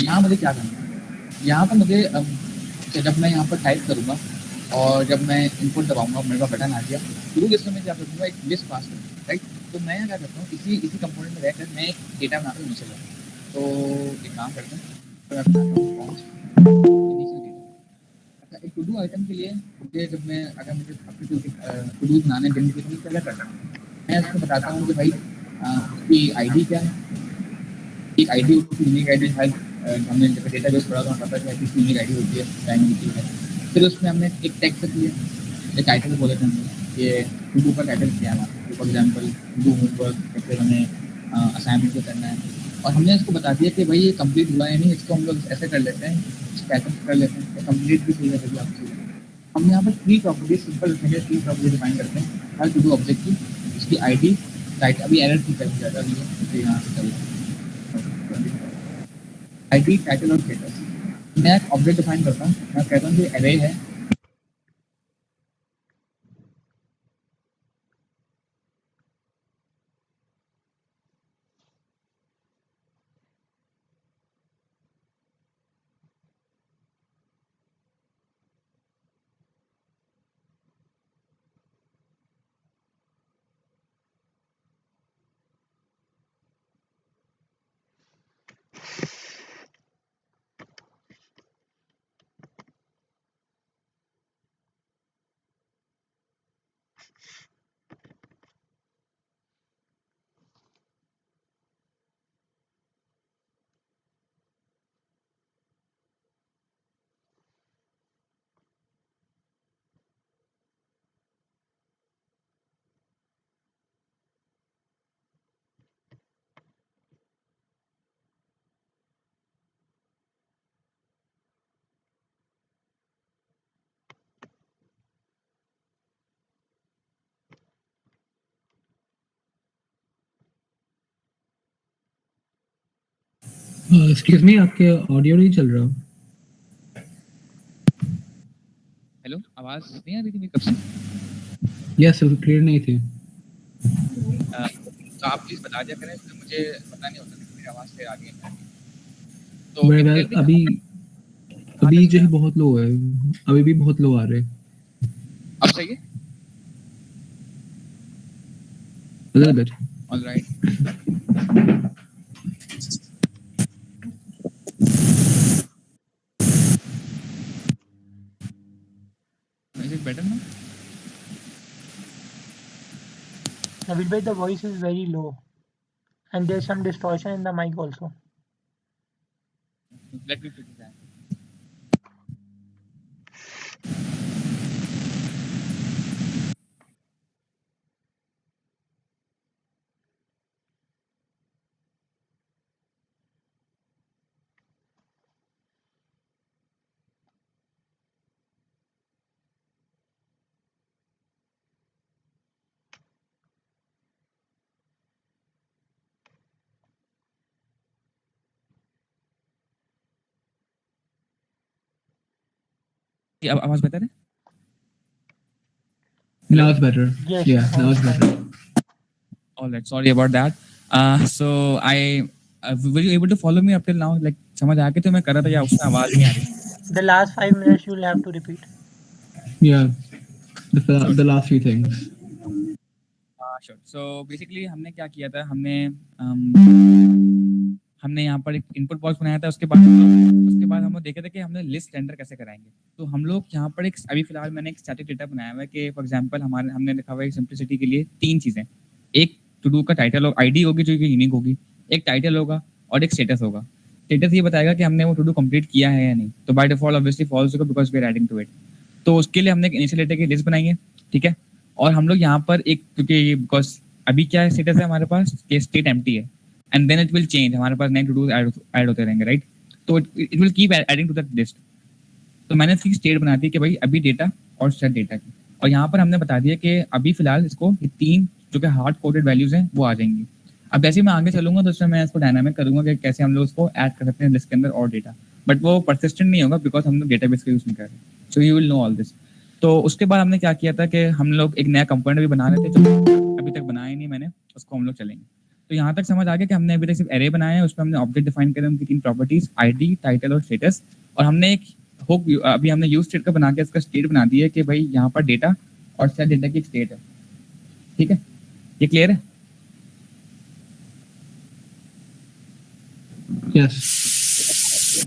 यहाँ मुझे क्या करना है, यहाँ पर मुझे जब मैं यहाँ पर टाइप करूँगा और जब मैं इनपुट दबाऊंगा, मेरे पास बटन आ गया, शुरू इसमें मैं क्या करूँगा, एक लिस्ट पास करूँगा, राइट। तो मैं क्या करता हूँ, इसी कंपोनेंट में रहकर मैं एक डेटा बनाकर नीचे लाऊँ। तो एक काम करते हैं, तो मैं अपना इनिशियल डेटा, अच्छा एक टू डू आइटम के लिए मुझे जब मैं अगर मुझे अपने टू डू बनाने दिन के लिए क्या करना है, मैं उसको बताता हूँ कि भाई उसकी आईडी क्या है, एक आईडी उसकी यूनिक आईडी शायद हमने जब डेटा बेस पढ़ा तो हमें पता है कि इसकी यूनिक आईडी होती है, प्राइमरी की है। फिर उसमें हमने एक टेक्स्ट लिया, एक टाइटल बोले थे हमने, ये टू डू का टाइटल किया हमारा, for example to do homework, फिर हमें असाइनमेंट को करना है, और हमने इसको बता दिया कि भाई ये कंप्लीट हुआ है नहीं, इसको हम लोग ऐसे कर लेते हैं, पैटर्न कर लेते हैं, कंप्लीट भी सही है आपकी। हम यहाँ पर थ्री प्रॉपर्टीज सिंपल रखेंगे, थ्री प्रॉपर्टी डिफाइन करते हैं हर टू डू ऑब्जेक्ट की, उसकी आईडी, टाइटल, अभी एरर की कर ज़्यादा नहीं है तो यहाँ से चलता आईडी, टाइटल और स्टेटस। मैं एक ऑब्जेक्ट डिफाइन करता हूँ, मैं कहता हूँ कि एरे है, एक्सक्यूज मी, आपके ऑडियो नहीं चल रहा। हेलो, आवाज नहीं आ रही थी मेरी कब से? यस, क्लियर नहीं थी। तो आप प्लीज बता दिया करें, तो मुझे पता नहीं होता कि मेरी आवाज से आ रही है। तो वेल, अभी जो है बहुत लो है, अभी भी बहुत लो आ रहे हैं। अब सही है? A little bit. All right. Is it better now? Nabil bhai, the voice is very low, and there's some distortion in the mic also. Let me fix that. अब आवाज बेहतर है? Now it's better. Yes. Yeah, now it's better. All right. Sorry about that. So were you able to follow me up till now? Like समझ आ गया तो मैं कर रहा था या उसमें आवाज नहीं आ रही? The last 5 minutes you will have to repeat. Yeah, the last few things. Sure. So basically हमने क्या किया था, हमने यहाँ पर एक इनपुट बॉक्स बनाया था, उसके बाद हम लोग देखे थे कि हमने लिस्ट रेंडर कैसे कराएंगे। तो हम लोग यहाँ पर एक अभी फिलहाल मैंने एक स्टैटिक डेटा बनाया हुआ है कि फॉर एग्जांपल हमने लिखा हुआ है सिंपलिसिटी के लिए तीन चीज़ें, एक टू डू का टाइटल और आईडी होगी जो कि यूनिक होगी, एक टाइटल होगा और एक स्टेटस होगा। स्टेटस ये बताएगा कि हमने वो टू डू कंप्लीट किया है या नहीं, तो बाय डिफॉल्ट ऑब्वियसली फॉल्स होगा because we are adding to it. तो उसके लिए हमने एक इनिशियल डेटा की लिस्ट बनाई है, ठीक है। और हम लोग यहाँ पर एक, क्योंकि बिकॉज अभी क्या स्टेटस है हमारे पास कि स्टेट एम्प्टी है and then it will change, हमारे पास नए टू डू ऐड होते रहेंगे, राइट। तो it will keep adding to that list. तो मैंने इसकी स्टेट बना दी कि भाई अभी डेटा और सेट डेटा की, और यहाँ पर हमने बता दिया कि अभी फिलहाल इसको ये तीन जो कि हार्ड कोडेड वैल्यूज हैं वो आ जाएंगी। अब जैसे मैं आगे चलूंगा तो उसमें मैं इसको डायनामिक करूंगा कि कैसे हम लोग उसको ऐड कर सकते हैं लिस्ट के अंदर और डेटा, बट वो परसिस्टेंट नहीं होगा बिकॉज हम लोग डेटाबेस का यूज नहीं कर रहे। So you will know all this. तो उसके बाद हमने क्या किया था कि हम लोग एक नया कंपोनेंट भी बना रहे थे जो अभी तक बनाया नहीं मैंने, उसको हम लोग चलेंगे। तो यहाँ तक समझ आ गया कि हमने अभी तक सिर्फ एरे बनाया है, उसमें हमने ऑब्जेक्ट डिफाइन करे, उनकी 3 प्रॉपर्टीज आईडी, टाइटल और स्टेटस, और हमने एक हुक अभी हमने यूज स्टेट का बना के इसका स्टेट बना दिया है कि भाई यहाँ पर डेटा और सेट डेटा की एक स्टेट है। ठीक है, ये क्लियर है? यस।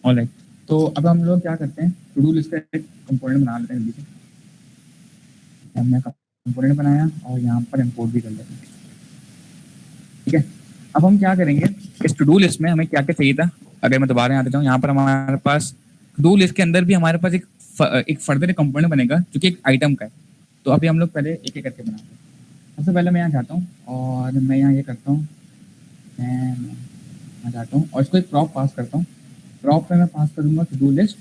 ऑलराइट, तो अब हम लोग क्या करते हैं, टू डू लिस्ट का एक कंपोनेंट बना लेते हैं जल्दी से। हमने कंपोनेंट बनाया और यहाँ पर इंपोर्ट भी कर लेते हैं। ठीक है, अब हम क्या करेंगे, इस टू डू लिस्ट में हमें क्या क्या चाहिए था, अगर मैं दोबारा यहाँ पे जाऊँ, यहाँ पर हमारे पास टू डू लिस्ट के अंदर भी हमारे पास एक फर्दर कंपोनेंट बनेगा जो कि एक आइटम का है। तो अभी हम लोग पहले एक एक करके बनाते हैं। सबसे पहले मैं यहाँ जाता हूँ और मैं यहाँ ये करता हूँ, मैं जाता हूँ और इसको एक प्रॉप पास करता हूँ। प्रॉप पे मैं पास करूँगा टू डू लिस्ट,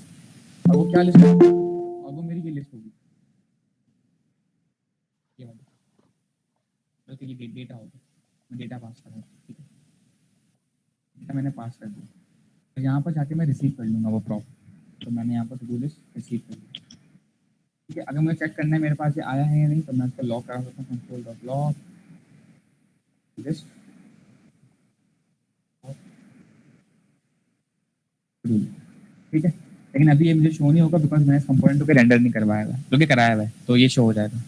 और वो क्या लिस्ट है, और वो मेरी ये लिस्ट होगी, ये वाली, बल्कि ये डेटा होगा, मैं डेटा पास कर रहा हूँ। ठीक है, डेटा मैंने पास कर दिया, तो यहाँ पर जाके मैं रिसीव कर लूँगा वो प्रॉप। तो मैंने यहाँ पर टू डू लिस्ट रिसीव कर लिया। ठीक है, अगर मुझे चेक करना है मेरे पास ये आया है या नहीं, तो मैं इसका लॉक करा सकता हूँ, कंट्रोल डॉट लॉक लिस्ट। ठीक है, लेकिन अभी ये मुझे शो नहीं होगा बिकॉज मैंने इस कंपोनेंट को रेंडर नहीं करवाया हुआ है, जो कि कराया हुआ है, तो ये शो हो जाएगा।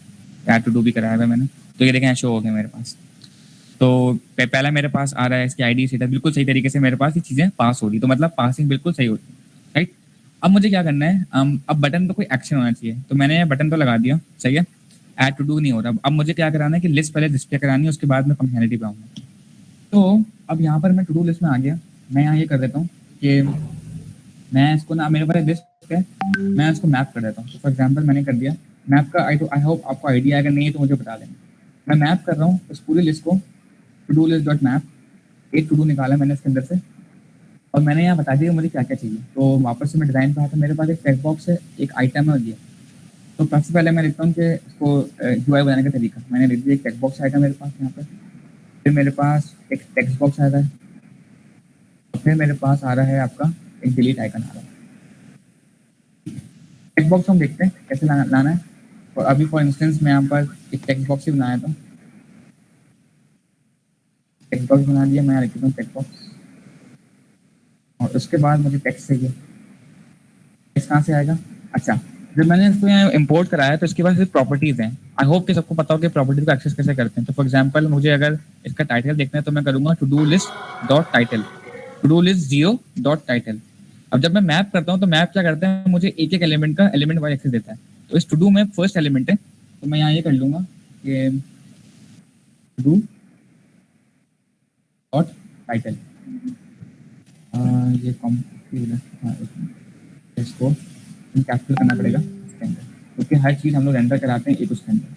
ऐड टू डू भी कराया हुआ है मैंने, तो ये देखें शो हो गया मेरे पास। तो पहला मेरे पास आ रहा है इसकी आईडी स्टेटस, बिल्कुल सही तरीके से मेरे पास ये चीज़ें पास हो रही, तो मतलब पासिंग बिल्कुल सही होती है। राइट, अब मुझे क्या करना है, अब बटन पे कोई एक्शन होना चाहिए, तो मैंने बटन तो लगा दिया, सही है। ऐड टू डू नहीं हो रहा, अब मुझे क्या कराना है कि लिस्ट पहले डिस्प्ले करानी है, उसके बाद मैं फंक्शनैलिटी पे आऊँगा। तो अब यहाँ पर मैं टू डू लिस्ट में आ गया, मैं यहाँ ये कर देता हूँ कि मैं इसको ना, मेरे पास लिस्ट है, मैं इसको मैप कर देता हूँ। तो फॉर एग्जांपल मैंने कर दिया मैप का, आई होप आपको आइडिया अगर नहीं है तो मुझे बता दें। मैं मैप कर रहा हूँ इस पूरी लिस्ट को, to do list dot map, एक टू डू निकाला मैंने इसके अंदर से, और मैंने यहाँ बता दिया मुझे क्या क्या चाहिए। तो वापस से मैं डिज़ाइन पे आता, मेरे पास एक टेक्स्ट बॉक्स है, एक आइटम है, ये। तो सबसे पहले मैं लिखता हूँ कि इसको UI बनाने का तरीका, मैंने लिख दिया एक टेक्स्ट बॉक्स आएगा मेरे पास यहाँ पर, फिर मेरे पास एक टेक्स्ट बॉक्स आ रहा है, और फिर मेरे पास आ रहा है आपका एक डिलीट आइकन आ रहा है। टेक्स्ट बॉक्स हम देखते हैं कैसे लाना है। और अभी फॉर इंस्टेंस मैं यहाँ पर एक टेक्स्ट बॉक्स ही बनाया था, टेक्स्ट बॉक्स बना दिया, मैं यहाँ लिखता हूँ टेक्स्ट बॉक्स, और उसके बाद मुझे टेक्स्ट चाहिए। टेक्स्ट कहाँ से आएगा, अच्छा, जब मैंने इसको यहाँ इंपोर्ट कराया तो इसके पास सिर्फ प्रॉपर्टीज हैं। आई होप कि सबको पता हो कि प्रॉपर्टीज को एक्सेस कैसे करते हैं। तो फॉर एग्जांपल मुझे अगर इसका टाइटल देखना है तो मैं करूँगा to do list dot title, to do list 0 dot title. अब जब मैं मैप करता हूँ तो मैप क्या करता है, मुझे एक एक एलिमेंट का एलिमेंट वाइज एक्सेस देता है। तो इस टू डू में फर्स्ट एलिमेंट है, तो मैं यहाँ ये कर लूँगा कि टू डू डॉट टाइटल, ये इसको कैप्चर करना पड़ेगा इसके अंदर, क्योंकि हर चीज़ हम लोग रेंडर कराते हैं एक उसके अंदर।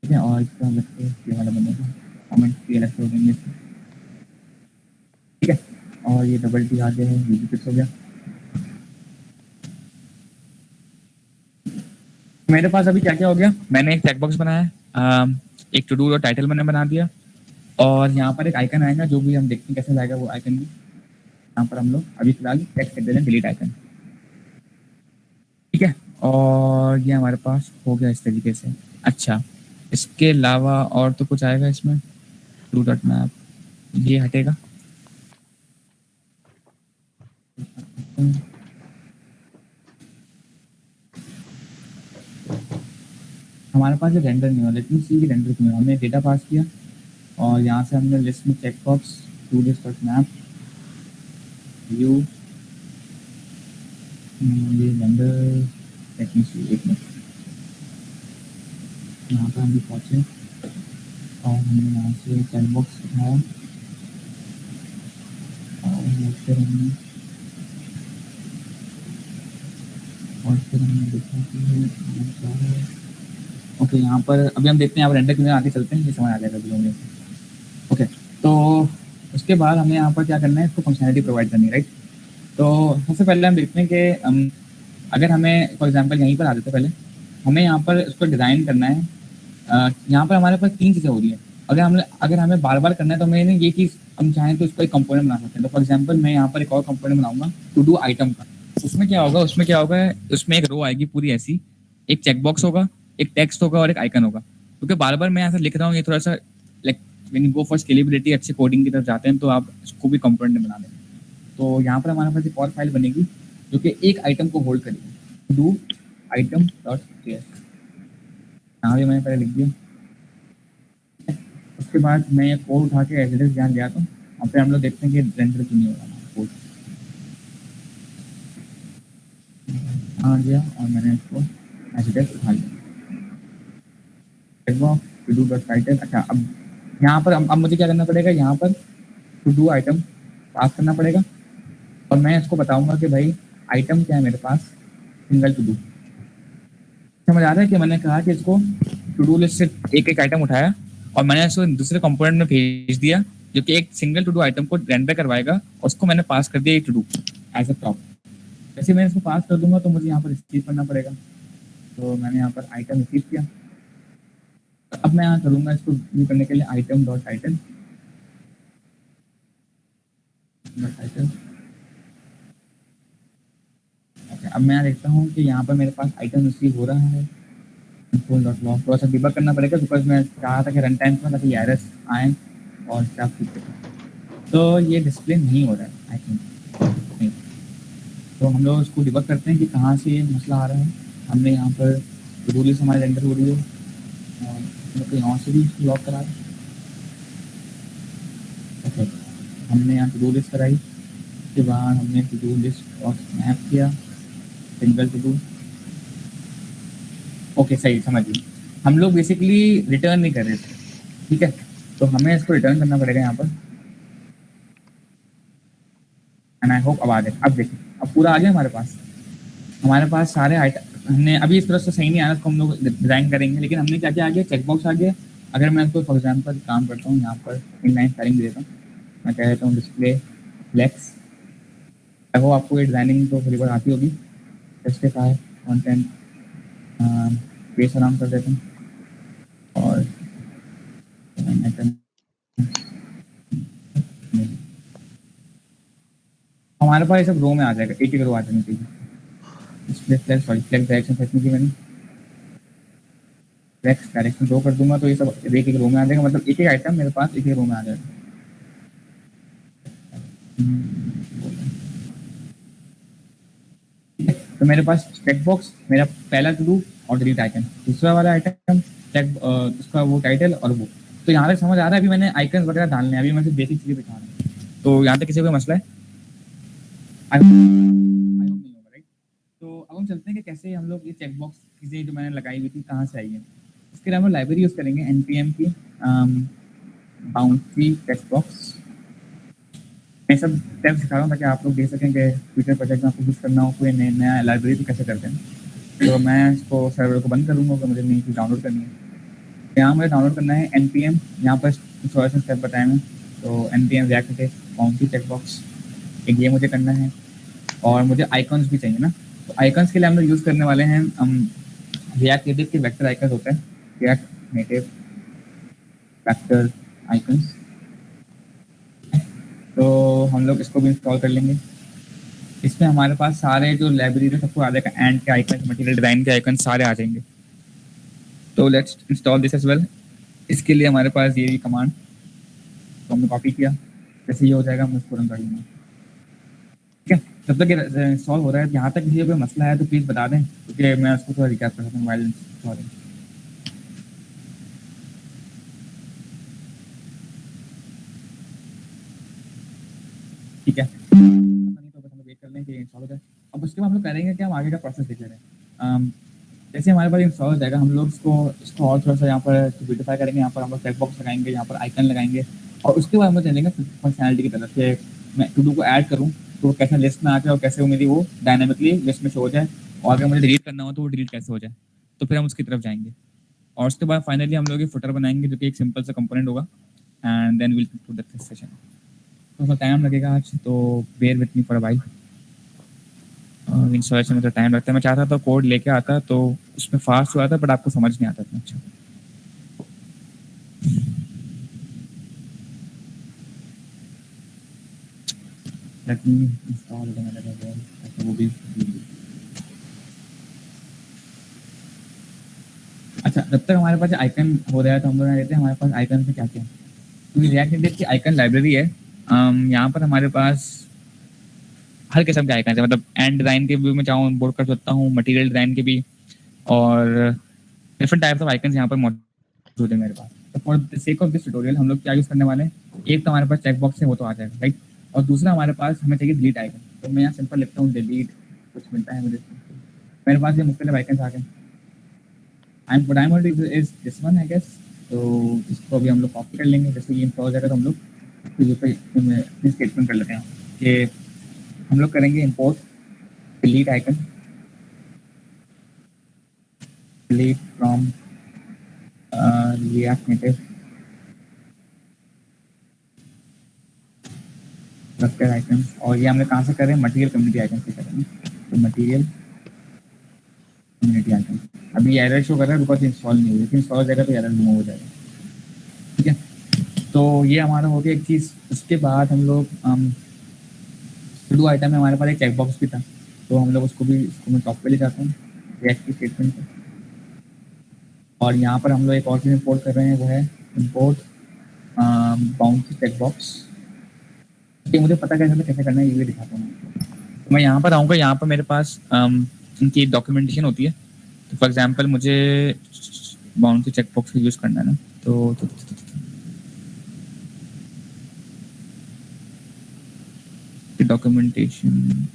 ठीक है, और इसका ये वाला बनेगा कमेंट भी अलग से हो जाएंगे। ठीक है, और ये डबल टी आगे है, ये भी फिक्स हो गया। मेरे पास अभी क्या क्या हो गया, मैंने एक चेकबॉक्स बनाया, एक टू डू और टाइटल मैंने बना दिया, और यहाँ पर एक आइकन आएगा जो भी हम देखते हैं कैसे जाएगा वो आइकन भी। यहाँ पर हम लोग अभी फिलहाल टेक्स्ट कर दे रहे हैं डिलीट आइकन। ठीक है, और ये हमारे पास हो गया इस तरीके से। अच्छा, इसके अलावा और तो कुछ आएगा इसमें, टू डॉट मैप ये हटेगा, हमारे पास ये रेंडर नहीं हुआ, लेकिन सी रेंडर क्यों, हमने डेटा पास किया और यहाँ से हमने लिस्ट में check box to list dot map view, ये रेंडर टेक्निक, एक मिनट, यहाँ पर हम भी पहुँचे और हमने यहाँ से चेक बॉक्स उठाया और फिर हमने देखा कि ओके, यहाँ पर अभी हम देखते हैं, यहाँ पर रेंडर क्यों आगे चलते हैं, ये समझ आ जाएगा अभी होंगे। ओके, तो उसके बाद हमें यहाँ पर क्या करना है, इसको फंक्शनैलिटी प्रोवाइड करनी है, राइट। तो सबसे पहले हम देखते हैं कि अगर हमें फॉर एग्जांपल यहीं पर आ जाते, पहले हमें यहाँ पर इसको डिज़ाइन करना है। यहाँ पर हमारे पास 3 चीज़ें हो रही है, अगर हमें बार बार करना है तो हमें ये चीज़ हम चाहें तो इसको एक कंपोनेंट बना सकते हैं। तो फॉर एग्जांपल मैं यहाँ पर एक और कंपोनेंट बनाऊंगा टू डू आइटम का। उसमें क्या होगा, उसमें एक रो आएगी पूरी ऐसी, एक चेकबॉक्स होगा, एक टेक्स्ट होगा और एक आइकन होगा। क्योंकि बार बार मैं ऐसा लिख रहा हूँ, ये थोड़ा सा like when you go for scalability, अच्छे कोडिंग की तरफ जाते हैं तो आप इसको भी कंपोनेंट बना देंगे। तो यहाँ पर हमारे पास एक और फाइल बनेगी जो कि एक आइटम को होल्ड करेगी, डू आइटम डॉट जेएस। यहाँ भी मैंने पहले लिख दिया। उसके बाद मैं ये कोड उठा के एड्रेस ध्यान गया तो वहाँ पे हम लोग देखते हैं कि रेंडर क्यों नहीं हो रहा कोड। आ गया और मैंने इसको एड्रेस उठा लिया। To do dot title. अच्छा, अब यहाँ पर अब मुझे क्या करना पड़ेगा, यहाँ पर टू डू आइटम पास करना पड़ेगा और मैं इसको बताऊंगा कि भाई आइटम क्या है मेरे पास, सिंगल टू डू। समझ आ रहा है कि मैंने कहा कि इसको टू डू लिस्ट से एक एक आइटम उठाया और मैंने इसको दूसरे कंपोनेंट में भेज दिया जो कि एक सिंगल टू डू आइटम को रेंडर करवाएगा और उसको मैंने पास कर दिया to do as a top. जैसे मैं इसको पास कर दूंगा तो मुझे यहाँ पर रिसीव करना पड़ेगा। तो मैंने यहाँ पर आइटम रिसीव किया। अब मैं यहाँ करूँगा इसको व्यू करने के लिए आइटम डॉट टाइटल टाइटल। अच्छा, अब मैं यहाँ देखता हूँ कि यहाँ पर मेरे पास आइटम रिसीव हो रहा है। कंट्रोल डॉट लॉग थोड़ा सा डिबग करना पड़ेगा बिकॉज मैं चाह था कि रन टाइम में ताकि एरर्स आए और स्टाफ ठीक करें। तो ये डिस्प्ले नहीं हो रहा है आई थिंक नहीं। तो हम लोग इसको डिबग करते हैं कि कहाँ से ये मसला आ रहा है। हमने यहाँ पर टू लिस्ट हमारे रेंडर हो रही है और कहीं और से भी लॉक करा है। ओके, हमने यहाँ टू लिस्ट कराई, उसके बाद हमने टू लिस्ट और स्नैप किया सिंगल टू डू। ओके सही समझिए, हम लोग बेसिकली रिटर्न नहीं कर रहे थे, ठीक है। तो हमें इसको रिटर्न करना पड़ेगा यहाँ पर एंड आई होप अब आ गए। अब देखिए अब पूरा आ गया हमारे पास सारे आइटम। हमने अभी इस तरह से सही नहीं आया, इसको हम लोग डिजाइन करेंगे, लेकिन हमने क्या क्या आ गया, चेकबॉक्स आ गया। अगर मैं इसको फॉर एग्जाम्पल काम करता हूँ यहाँ पर इनलाइन स्टाइलिंग दे देता हूँ, मैं कह देता हूँ डिस्प्ले फ्लेक्स। वो आपको ये डिजाइनिंग तो थोड़ी बहुत आती होगी। जस्टिफाई कंटेंट पेज आराम कर देते हैं और हमारे पास ये सब रो में आ जाएगा, एक एक रो आ जानी चाहिए। Display flex sorry flex direction set की मैंने फ्लेक्स डायरेक्शन रो कर दूंगा तो ये सब एक एक रो में आ जाएगा, मतलब एक एक आइटम मेरे पास एक एक रो में आ जाएगा। तो मेरे पास चेक बॉक्स मेरा पहला टू डू और डिलीट आइकन, दूसरा वाला आइटम चेक उसका वो टाइटल और वो। तो यहाँ तक समझ आ रहा है। अभी मैंने आइकन वगैरह डालने हैं, अभी मैं सिर्फ बेसिक चीजें दिखा रहा हूँ। तो यहाँ तक किसी को मसला है? आई होप नहीं होगा राइट। तो अब हम चलते हैं कि कैसे हम लोग ये चेक बॉक्स चीजें जो मैंने लगाई हुई थी कहाँ से आई है। इसके लिए हम लाइब्रेरी यूज करेंगे npm की बाउंड्री टेक्स्ट बॉक्स। मैं सब स्टेप सिखा रहा हूँ ताकि आप लोग देख सकें कि फ्यूचर प्रोजेक्ट में आपको यूज करना हो कोई नया लाइब्रेरी तो कैसे करते हैं। तो मैं इसको सर्वर को बंद कर दूंगा, मुझे नई चीज़ डाउनलोड करनी है। यहाँ मुझे डाउनलोड करना है npm, यहाँ पर इंस्टॉलेशन स्टेप बताए हैं। तो npm react text boundary text box एक ये मुझे करना है और मुझे आइकॉन्स भी चाहिए ना। तो आइकॉन्स के लिए हम लोग यूज़ करने वाले हैं रिएक्ट नेटिव के वेक्टर आइकन होते हैं, रिएक्ट नेटिव वेक्टर आइकन्स। तो हम लोग इसको भी इंस्टॉल कर लेंगे। इसमें हमारे पास सारे जो लाइब्रेरी है सबको आ जाएगा, एंड के आइकन, मटेरियल डिजाइन के आइकन सारे आ जाएंगे। तो let's install this as well. इसके लिए हमारे पास ये भी कमांड तो हमने कॉपी किया, जैसे ये हो जाएगा हम इसको रन कर लूँगा। ठीक है, जब तक ये इंस्टॉल हो रहा है, यहाँ तक किसी कोई मसला है तो प्लीज़ बता दें क्योंकि मैं उसको थोड़ा रिकैप कर सकता हूँ मोबाइल इंस्टॉलिंग। ठीक है, नहीं तो बस हम वेट कर लें कि इंस्टॉल हो जाए। अब उसके बाद हम लोग करेंगे कि हम आगे का प्रोसेस देख ले रहे हैं। जैसे हमारे पास इंस्टॉल हो जाएगा, हम लोग इसको और थोड़ा सा यहाँ पर ब्यूटीफाई करेंगे। यहाँ पर हम लोग चेक बॉक्स लगाएंगे, यहाँ पर आइकन लगाएंगे और उसके बाद हम चलेंगे फंक्शनैलिटी की तरफ से। मैं टू डू को ऐड करूँ तो वो कैसे लिस्ट में आ जाए और कैसे वो मेरी वो डायनामिकली लिस्ट में शो हो जाए, और अगर मुझे डिलीट करना हो तो वो डिलीट कैसे हो जाए, तो फिर हम उसकी तरफ जाएंगे। और उसके बाद फाइनली हम लोग एक फुटर बनाएंगे जो कि एक सिंपल सा कंपोनेंट होगा and then will conclude the session. थोड़ा टाइम लगेगा आज, तो bear with me for a while. Installation में तो टाइम लगता है। मैं चाहता था कोड लेके आता तो उसमें फास्ट हुआ था, बट आपको समझ नहीं आता था। अच्छा, लेट मी इंस्टॉल वो भी। अच्छा, जब तक हमारे पास आइकन हो रहा है तो हम लोग यहाँ देते हैं हमारे पास आइकन से क्या क्या है। क्योंकि रिएक्ट नेटिव की आइकन लाइब्रेरी है, यहाँ पर हमारे पास हर किस्म के आइकन है, मतलब एंड डिजाइन के भी मैं चाहूँ इंपोर्ट कर सकता हूँ, मटेरियल डिजाइन के भी, और डिफरेंट टाइप्स ऑफ आइकन यहाँ पर मौजूद है मेरे पास। तो for the sake of this tutorial हम लोग क्या यूज करने वाले हैं, एक तो हमारे पास चेक बॉक्स है, वो तो आ जाएगा राइट, और दूसरा हमारे पास हमें चाहिए डिलीट आइकन। तो मैं यहाँ सिंपल लिखता हूँ डिलीट, कुछ मिलता है मुझे, मेरे पास ये मुख्तलिफ आइकन आ गए। what I'm going to do is this one I guess। तो इसको अभी हम लोग कॉपी कर लेंगे, जैसे ये इंस्टॉल हो जाएगा तो हम लोग फिर स्टेटमेंट कर लेते हैं कि हम लोग करेंगे import delete icon, delete from react native structure icon, और ये हमने कहाँ से करें, मटेरियल कम्युनिटी आइकन से करेंगे। तो मटेरियल कम्युनिटी आइकन, अभी एरर शो कर रहा है बिकॉज इंस्टॉल नहीं हुई, लेकिन इंस्टॉल हो जाएगा तो एरर रिमूव हो जाएगा। ठीक है, तो ये हमारा हो गया एक चीज़। उसके बाद हम लोग टू डू आइटम में हमारे पास एक चेक बॉक्स भी था, तो हम लोग उसको मैं टॉप पे ले जाता हूँ रिएक्ट की स्टेटमेंट पे, और यहाँ पर हम लोग एक और चीज़ इंपोर्ट कर रहे हैं, वो है इंपोर्ट बाउंसी चेक बॉक्स। ये मुझे पता कैसे करना है ये भी दिखाता हूँ। तो मैं यहाँ पर आऊँगा, यहाँ पर मेरे पास इनकी डॉक्यूमेंटेशन होती है। तो फॉर एग्जांपल मुझे बाउंसी चेक बॉक्स का यूज़ करना है ना, तो डॉक्यूमेंटेशन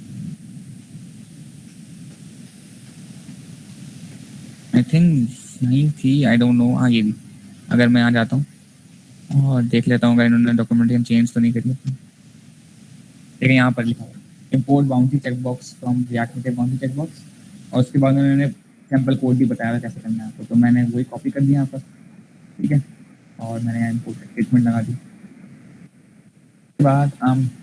आई थिंक नहीं थी, आई डोंट नो। हाँ ये भी, अगर मैं यहाँ जाता हूँ और देख लेता हूँ अगर इन्होंने डॉक्यूमेंटेशन चेंज तो नहीं करी, लेकिन यहाँ पर लिखा हुआ import bouncy check box from react native bouncy check box, और उसके बाद उन्होंने सैम्पल कोड भी बताया था कैसे करना है आपको, तो मैंने वही कॉपी कर दिया यहाँ पर। ठीक है, और मैंने यहाँ इंपोर्ट स्टेटमेंट लगा दी। उसके बाद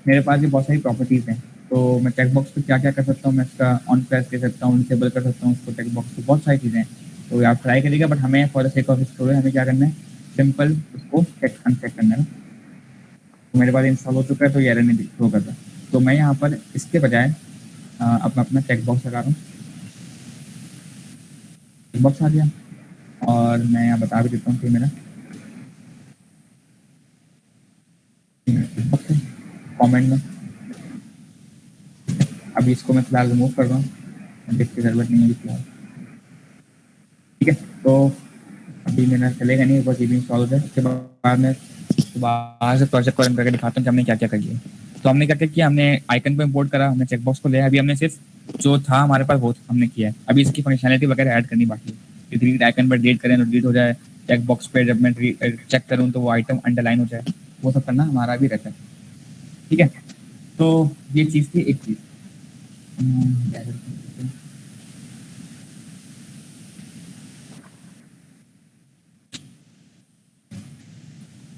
मेरे पास ये बहुत सारी प्रॉपर्टीज़ हैं, तो मैं चेक बॉक्स पे क्या क्या कर सकता हूँ, मैं इसका ऑन प्रेस दे सकता हूँ, डिसेबल कर सकता हूँ उसको, चेक बॉक्स पे बहुत सारी चीज़ें हैं, तो आप ट्राई करिएगा। बट हमें for the sake of story हमें क्या करना है, सिंपल उसको चेक अनचेक करना है। तो मेरे पास इंस्टॉल हो चुका है तो ये एरर नहीं शो करता, तो मैं यहाँ पर इसके बजाय अपना चेक बॉक्स लगा रहा हूँ, चेक बॉक्स आ गया, और मैं यहाँ बता भी देता हूँ कि मेरा कमेंट में अभी इसको मैं फिलहाल रिमूव कर रहा हूँ, इसकी जरूरत नहीं है फिलहाल। ठीक है, तो अभी मेरा चलेगा नहीं, बस ये भी इंस्टॉल हो जाए, उसके बाद मैं बाहर से प्रोजेक्ट को रन करके दिखाता हूँ कि हमने क्या क्या कर लिया। तो हमने क्या क्या किया, हमने आइकन को इंपोर्ट करा, हमने चेक बॉक्स को लिया, अभी हमने सिर्फ जो था हमारे पास वो हमने किया है, अभी इसकी फंक्शनलिटी वगैरह ऐड करनी बाकी है। डिलीट आइकन पर डिलीट करें तो डिलीट हो जाए, चेक बॉक्स पे जब मैं चेक करूँ तो वो आइटम अंडरलाइन हो जाए, वो सब करना हमारा भी रहता है। ठीक है, तो ये चीज़ थी एक चीज़।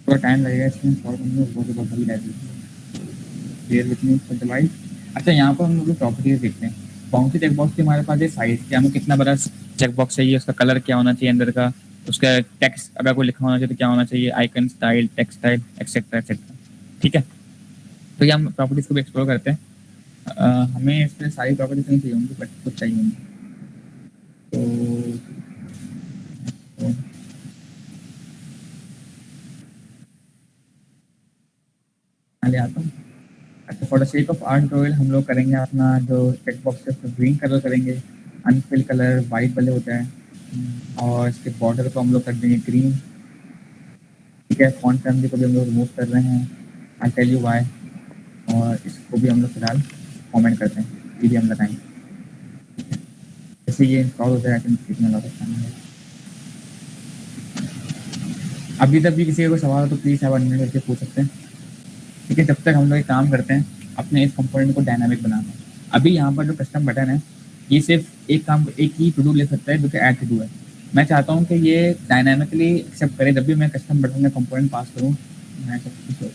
थोड़ा टाइम लगेगा इसमें सॉल्व करने में, बहुत बड़ी लाइब्रेरी विथनी डिवाइस। अच्छा, यहाँ पर हम लोग प्रॉपर्टीज देखते हैं। बाउंसी चेक बॉक्स की हमारे पास है साइज, कि हमें कितना बड़ा चेक बॉक्स चाहिए, उसका कलर क्या होना चाहिए अंदर का, उसका टेक्स्ट अगर कोई लिखा होना चाहिए तो क्या होना चाहिए, icon style, text style, etcetera etcetera. ठीक है, तो ये हम प्रॉपर्टीज को भी एक्सप्लोर करते हैं। हमें इसमें सारी प्रॉपर्टीज नहीं चाहिए होंगी, बट कुछ चाहिए होंगी। तो ले आता हूँ। अच्छा, for the sake of art tutorial हम लोग करेंगे अपना जो चेक बॉक्स है उसको ग्रीन कलर करेंगे, अनफिल कलर वाइट वाले होता है, और इसके बॉर्डर को हम लोग कर देंगे ग्रीन। ठीक है, फॉन्ट फैमिली को भी हम लोग रिमूव कर रहे हैं, आई टेल यू व्हाई, और इसको भी हम लोग फिलहाल कमेंट करते हैं, ये भी हम लगाएंगे। जैसे ये इंस्टॉल हो जाए कितना लगा सकता है। अभी तक भी किसी का कोई सवाल हो तो प्लीज़ आप अनम्यूट करके पूछ सकते हैं। ठीक है, जब तक हम लोग एक काम करते हैं अपने इस कंपोनेंट को डायनामिक बनाना। अभी यहाँ पर जो कस्टम बटन है ये सिर्फ एक ही टू डू ले सकता है जो कि ऐड टू डू है। मैं चाहता हूँ कि ये डायनामिकली एक्सेप्ट करे, जब भी मैं कस्टम बटन में कंपोनेंट पास करूँ। मैं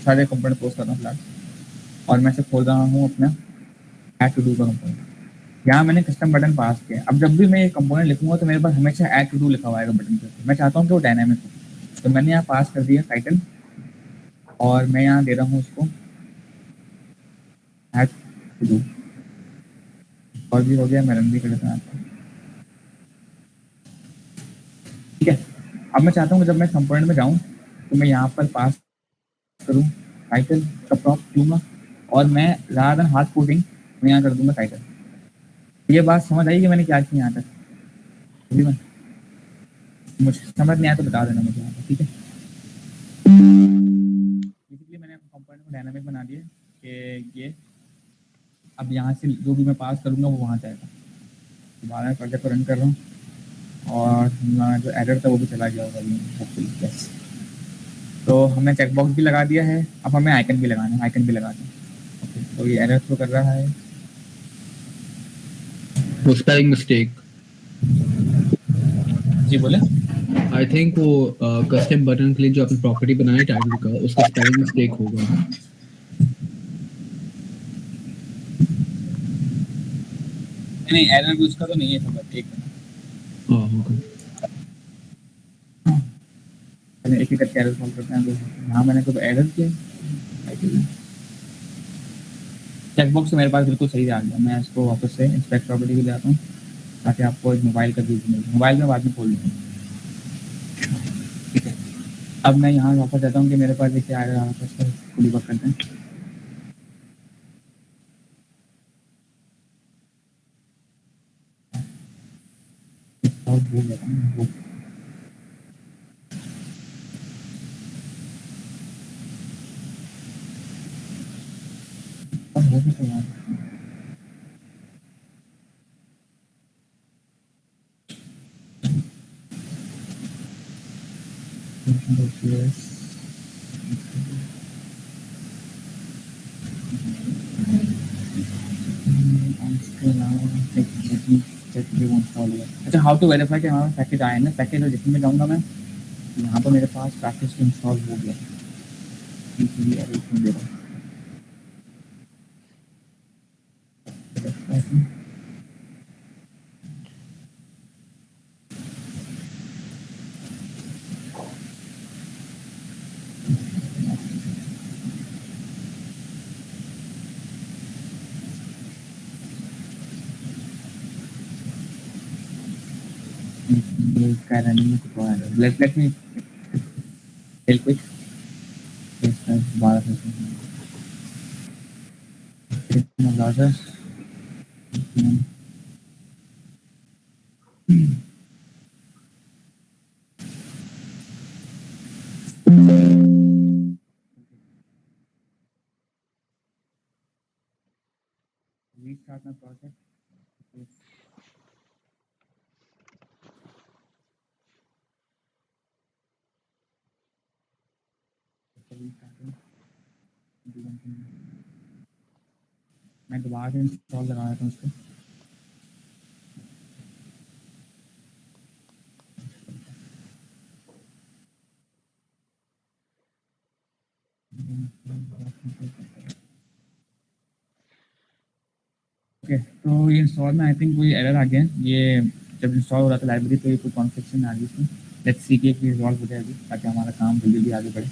सारे कंपोनेंट पोस्ट कर रहा हूँ फिलहाल, और मैं से खोल रहा हूँ अपना ऐड टू डू का कंपोनेंट। यहाँ मैंने कस्टम बटन पास किया, अब जब भी मैं ये कंपोनेंट लिखूंगा तो मेरे पास हमेशा ऐड टू डू लिखा हुआ है बटन पे। मैं चाहता हूँ कि वो डायनामिक हो, तो मैंने यहाँ पास कर दिया टाइटल, और मैं यहाँ दे रहा हूँ उसको ऐड टू डू, और भी हो गया, मैं रन भी कर देता हूँ। ठीक है, अब मैं चाहता हूँ जब मैं कंपोनेंट में जाऊँ तो मैं यहाँ पर पास करूँ टाइटल का प्रॉप दूंगा और मैं ज़्यादा हार्ड कोडिंग मैं यहाँ कर दूंगा टाइटल। ये बात समझ आई कि मैंने क्या किया यहाँ तक? मुझे समझ नहीं आया तो बता देना मुझे यहाँ पर, ठीक है? बेसिकली मैंने कंपोनेंट को डायनामिक बना दिया कि ये अब यहाँ से जो भी मैं पास करूँगा वो वहाँ जाएगा। दोबारा प्रोजेक्ट को रन कर रहा हूँ और जो एरर था वो भी चला गया होगा अभी होपफुली। यस, तो हमने चेकबॉक्स भी लगा दिया है। अब हमें आइकन भी लगाना है, आइकन भी लगाना है। ओके, तो ये एरर शो कर रहा है। वो स्पेलिंग मिस्टेक, जी बोले। आई थिंक वो कस्टम बटन के लिए जो आपने प्रॉपर्टी बनाया टाइटल का, उसका स्पेलिंग मिस्टेक होगा। नहीं एरर भी उसका तो नहीं है खबर। एक हाँ होगा। एक एक करके एरर सॉल्व करते हैं। तो यहाँ मैंने तो एरर किया चेकबॉक्स मेरे पास बिल्कुल सही आ गया। मैं इसको वापस से इंस्पेक्ट प्रॉपर्टी भी ले आता हूँ ताकि आपको एक मोबाइल का व्यू मिले। मोबाइल में बाद में खोल लूँगा, ठीक है? अब मैं यहाँ वापस जाता हूँ कि मेरे पास देखिए आएगा वापस से खुली वर्क करते हैं। और भूल जाता हूँ वो अब हो भी तो यार अच्छा, हाउ टू वेरीफाई कि हमारा पैकेज आया ना? पैकेज और जिसमें जाऊँगा मैं यहाँ पर मेरे पास पैकेज इंस्टॉल हो गया। दे रहा हूँ let me real quick. Yes, बारह browser. Restart my project. मैं दोबारा से इंस्टॉल लगा रहा था उसको। ओके, तो ये इंस्टॉल में आई थिंक कोई एरर आ गया है। ये जब इंस्टॉल हो रहा था लाइब्रेरी तो ये कोई कॉन्फ्लिक्शन आ गई इसमें। लेट्स सी कि रिजॉल्व हो जाए अभी ताकि हमारा काम जल्दी जल्दी आगे बढ़े।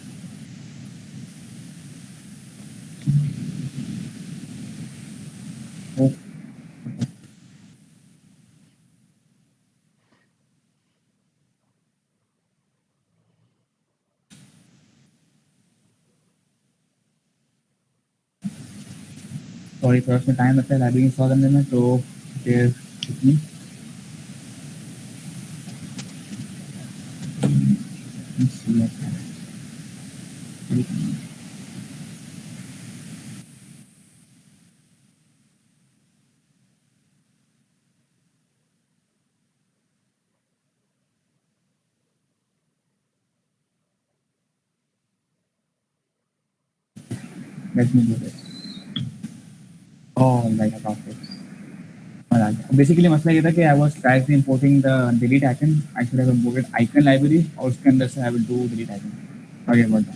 सॉरी थोड़ा उसमें टाइम लगता है लाइब्रेरी इंस्टॉल करने में, तो फिर कितनी let me do this. Oh, like about this. Basically मसला ये था कि I was trying importing the delete icon. I should have imported icon library और उसके अंदर से I will do delete icon. Sorry about that.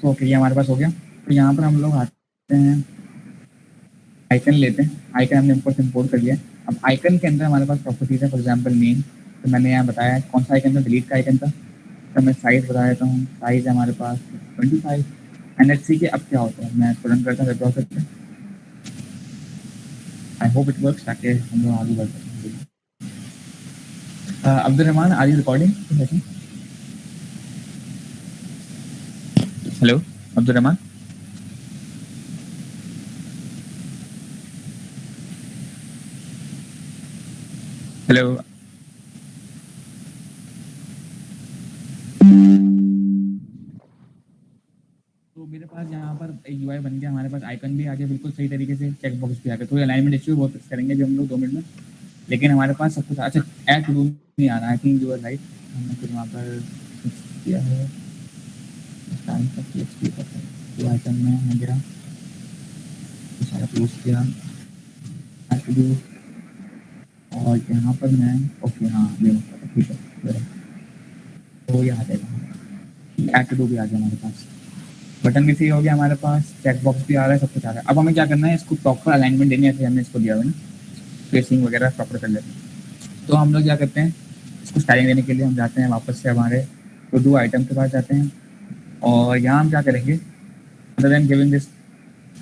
तो ओके, ये हमारे पास हो गया। तो यहाँ पर हम लोग आते हैं, आइकन लेते हैं। आइकन हमने इंपोर्ट कर लिया। अब आइकन के अंदर हमारे पास प्रॉपर्टीज है, फॉर एग्जाम्पल नेम। तो मैंने यहाँ बताया कौन सा आइकन था, डिलीट का आइकन था। तो मैं साइज बता देता हूँ, साइज है हमारे पास 25। एनएचसी के अब क्या होता है, मैं तुरंत करता हूँ वेब ब्राउज़र पे। आई होप इट वर्क्स ताकि हम लोग आगे बढ़ सकें। Abdul Rahman, are you recording? Hello, Abdul Rahman. Hello. तो मेरे पास यहाँ पर UI बन गया, हमारे पास आइकन भी आ गया बिल्कुल सही तरीके से, चेक बॉक्स भी आ गया। थोड़ी अलाइनमेंट इश्यू वो फिक्स करेंगे जो हम लोग 2 मिनट में, लेकिन हमारे पास सब कुछ अच्छा ऐड टू डू नहीं आ रहा। I think you are right, हमने कुछ वहाँ पर फिक्स किया है। टाइम तक PHP का तो आइकन में हो गया, सारा क्लोज किया, ऐड टू डू, और यहाँ पर मैं ओके हाँ ये ठीक है, तो ये आ जाएगा, ऐड टू डू भी आ गया हमारे पास, बटन भी सही हो गया हमारे पास, चेक बॉक्स भी आ रहा है, सब कुछ आ रहा है। अब हमें क्या करना है, इसको प्रॉपर अलाइनमेंट देनी है, जैसे हमने इसको दिया हुआ है ना, स्पेसिंग वगैरह प्रॉपर कर लेते हैं। तो हम लोग क्या करते हैं, इसको स्टाइलिंग देने के लिए हम जाते हैं वापस से हमारे टू डू आइटम के पास जाते हैं, और यहाँ हम क्या करेंगे, other than giving this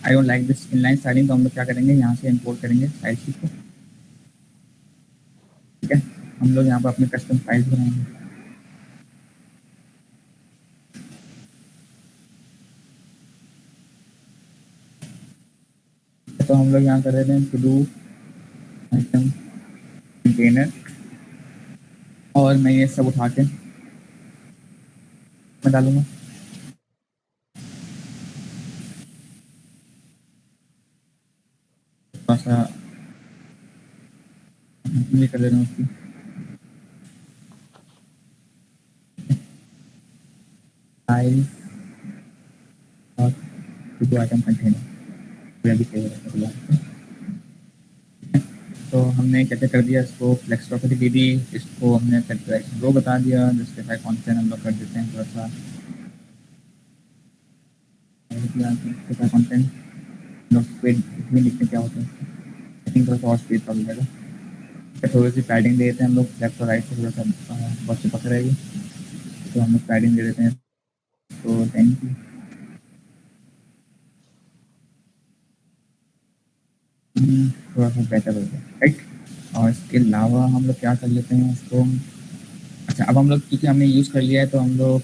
I don't like this inline styling, तो हम लोग क्या करेंगे, यहाँ से इंपोर्ट करेंगे स्टाइल शीट को। ठीक है, हम लोग यहाँ पर अपने कस्टम फाइल्स बनाएंगे। तो हम लोग यहाँ कर देते हैं टू डू आइटम कंटेनर, और मैं ये सब उठा के मैं डालूंगा। थोड़ा सा ये कर देना उसकी फाइल और टू डू आइटम कंटेनर भी चाहिए। तो हमने क्या क्या कर दिया, इसको फ्लेक्स प्रॉपर्टी दे दी, इसको हमने सेट रो बता दिया, जिसके साथ कॉन्स्टेंट हम लोग कर देते हैं थोड़ा सा कॉन्टेंट इसमें लिखते क्या होता है, आई थिंक थोड़ा सा और स्पेस कर जाएगा, थोड़ी सी पैडिंग दे देते हैं हम लोग, लेफ्ट और राइट से थोड़ा सा बहुत चिपक रहेगी, तो हम लोग पैडिंग दे देते हैं तो 10 की, थोड़ा सा बेटर हो गया राइट। और इसके अलावा हम लोग क्या कर लेते हैं इसको, अच्छा अब हम लोग क्योंकि हमने यूज़ कर लिया है तो हम लोग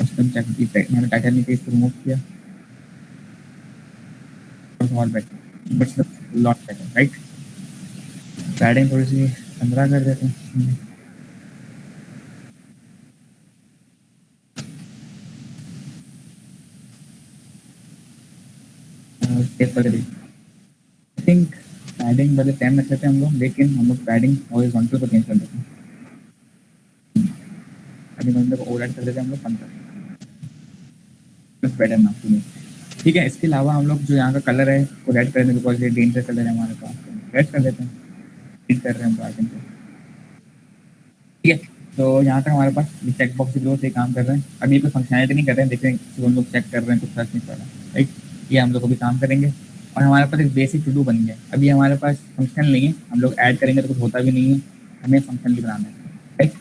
कस्टम चेक मैंने टाइटल नहीं इसको रिमूव किया, और better but lot better right. Padding थोड़ी सी 15 कर देते हैं, आई थिंक पैडिंग वाले 10 रखते थे हम लोग, लेकिन हम लोग पैडिंग हॉरिजॉन्टल को चेंज कर देते हैं, अभी मतलब ओवरराइड कर देते हैं हम लोग 15 बेटर ना टू मी। ठीक है, इसके अलावा हम लोग जो यहाँ का कलर है वो रेड कर दें, बिकॉज ये डेंजर कलर है हमारे पास, रेड कर देते हैं, रीड कर रहे हैं हम आइकन पे। ठीक है, तो यहाँ तक हमारे पास चेक बॉक्स ग्रो से काम कर रहे हैं, अभी कोई फंक्शनलिटी नहीं कर रहे हैं, देखें तो हम लोग चेक कर रहे हैं, कुछ फर्क नहीं पड़ रहा राइट। ये हम लोग अभी काम करेंगे, और हमारे पास एक बेसिक टू डू बन गया। अभी हमारे पास फंक्शन नहीं है, हम लोग ऐड करेंगे तो कुछ होता भी नहीं है, हमें फंक्शन भी बनाना है राइट।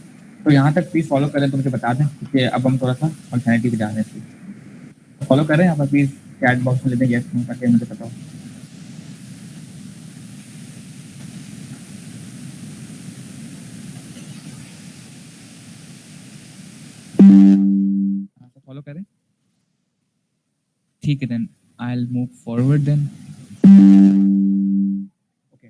तो यहाँ तक प्लीज़ फॉलो करें, तो मुझे बता दें, क्योंकि अब हम थोड़ा सा फंक्शनलिटी पे जा रहे हैं, फॉलो करें यहाँ पर प्लीज़, चैट बॉक्स में लेते हैं यस नो ताकि मुझे पता हो। फॉलो करें, ठीक है, then I will move forward then. Okay,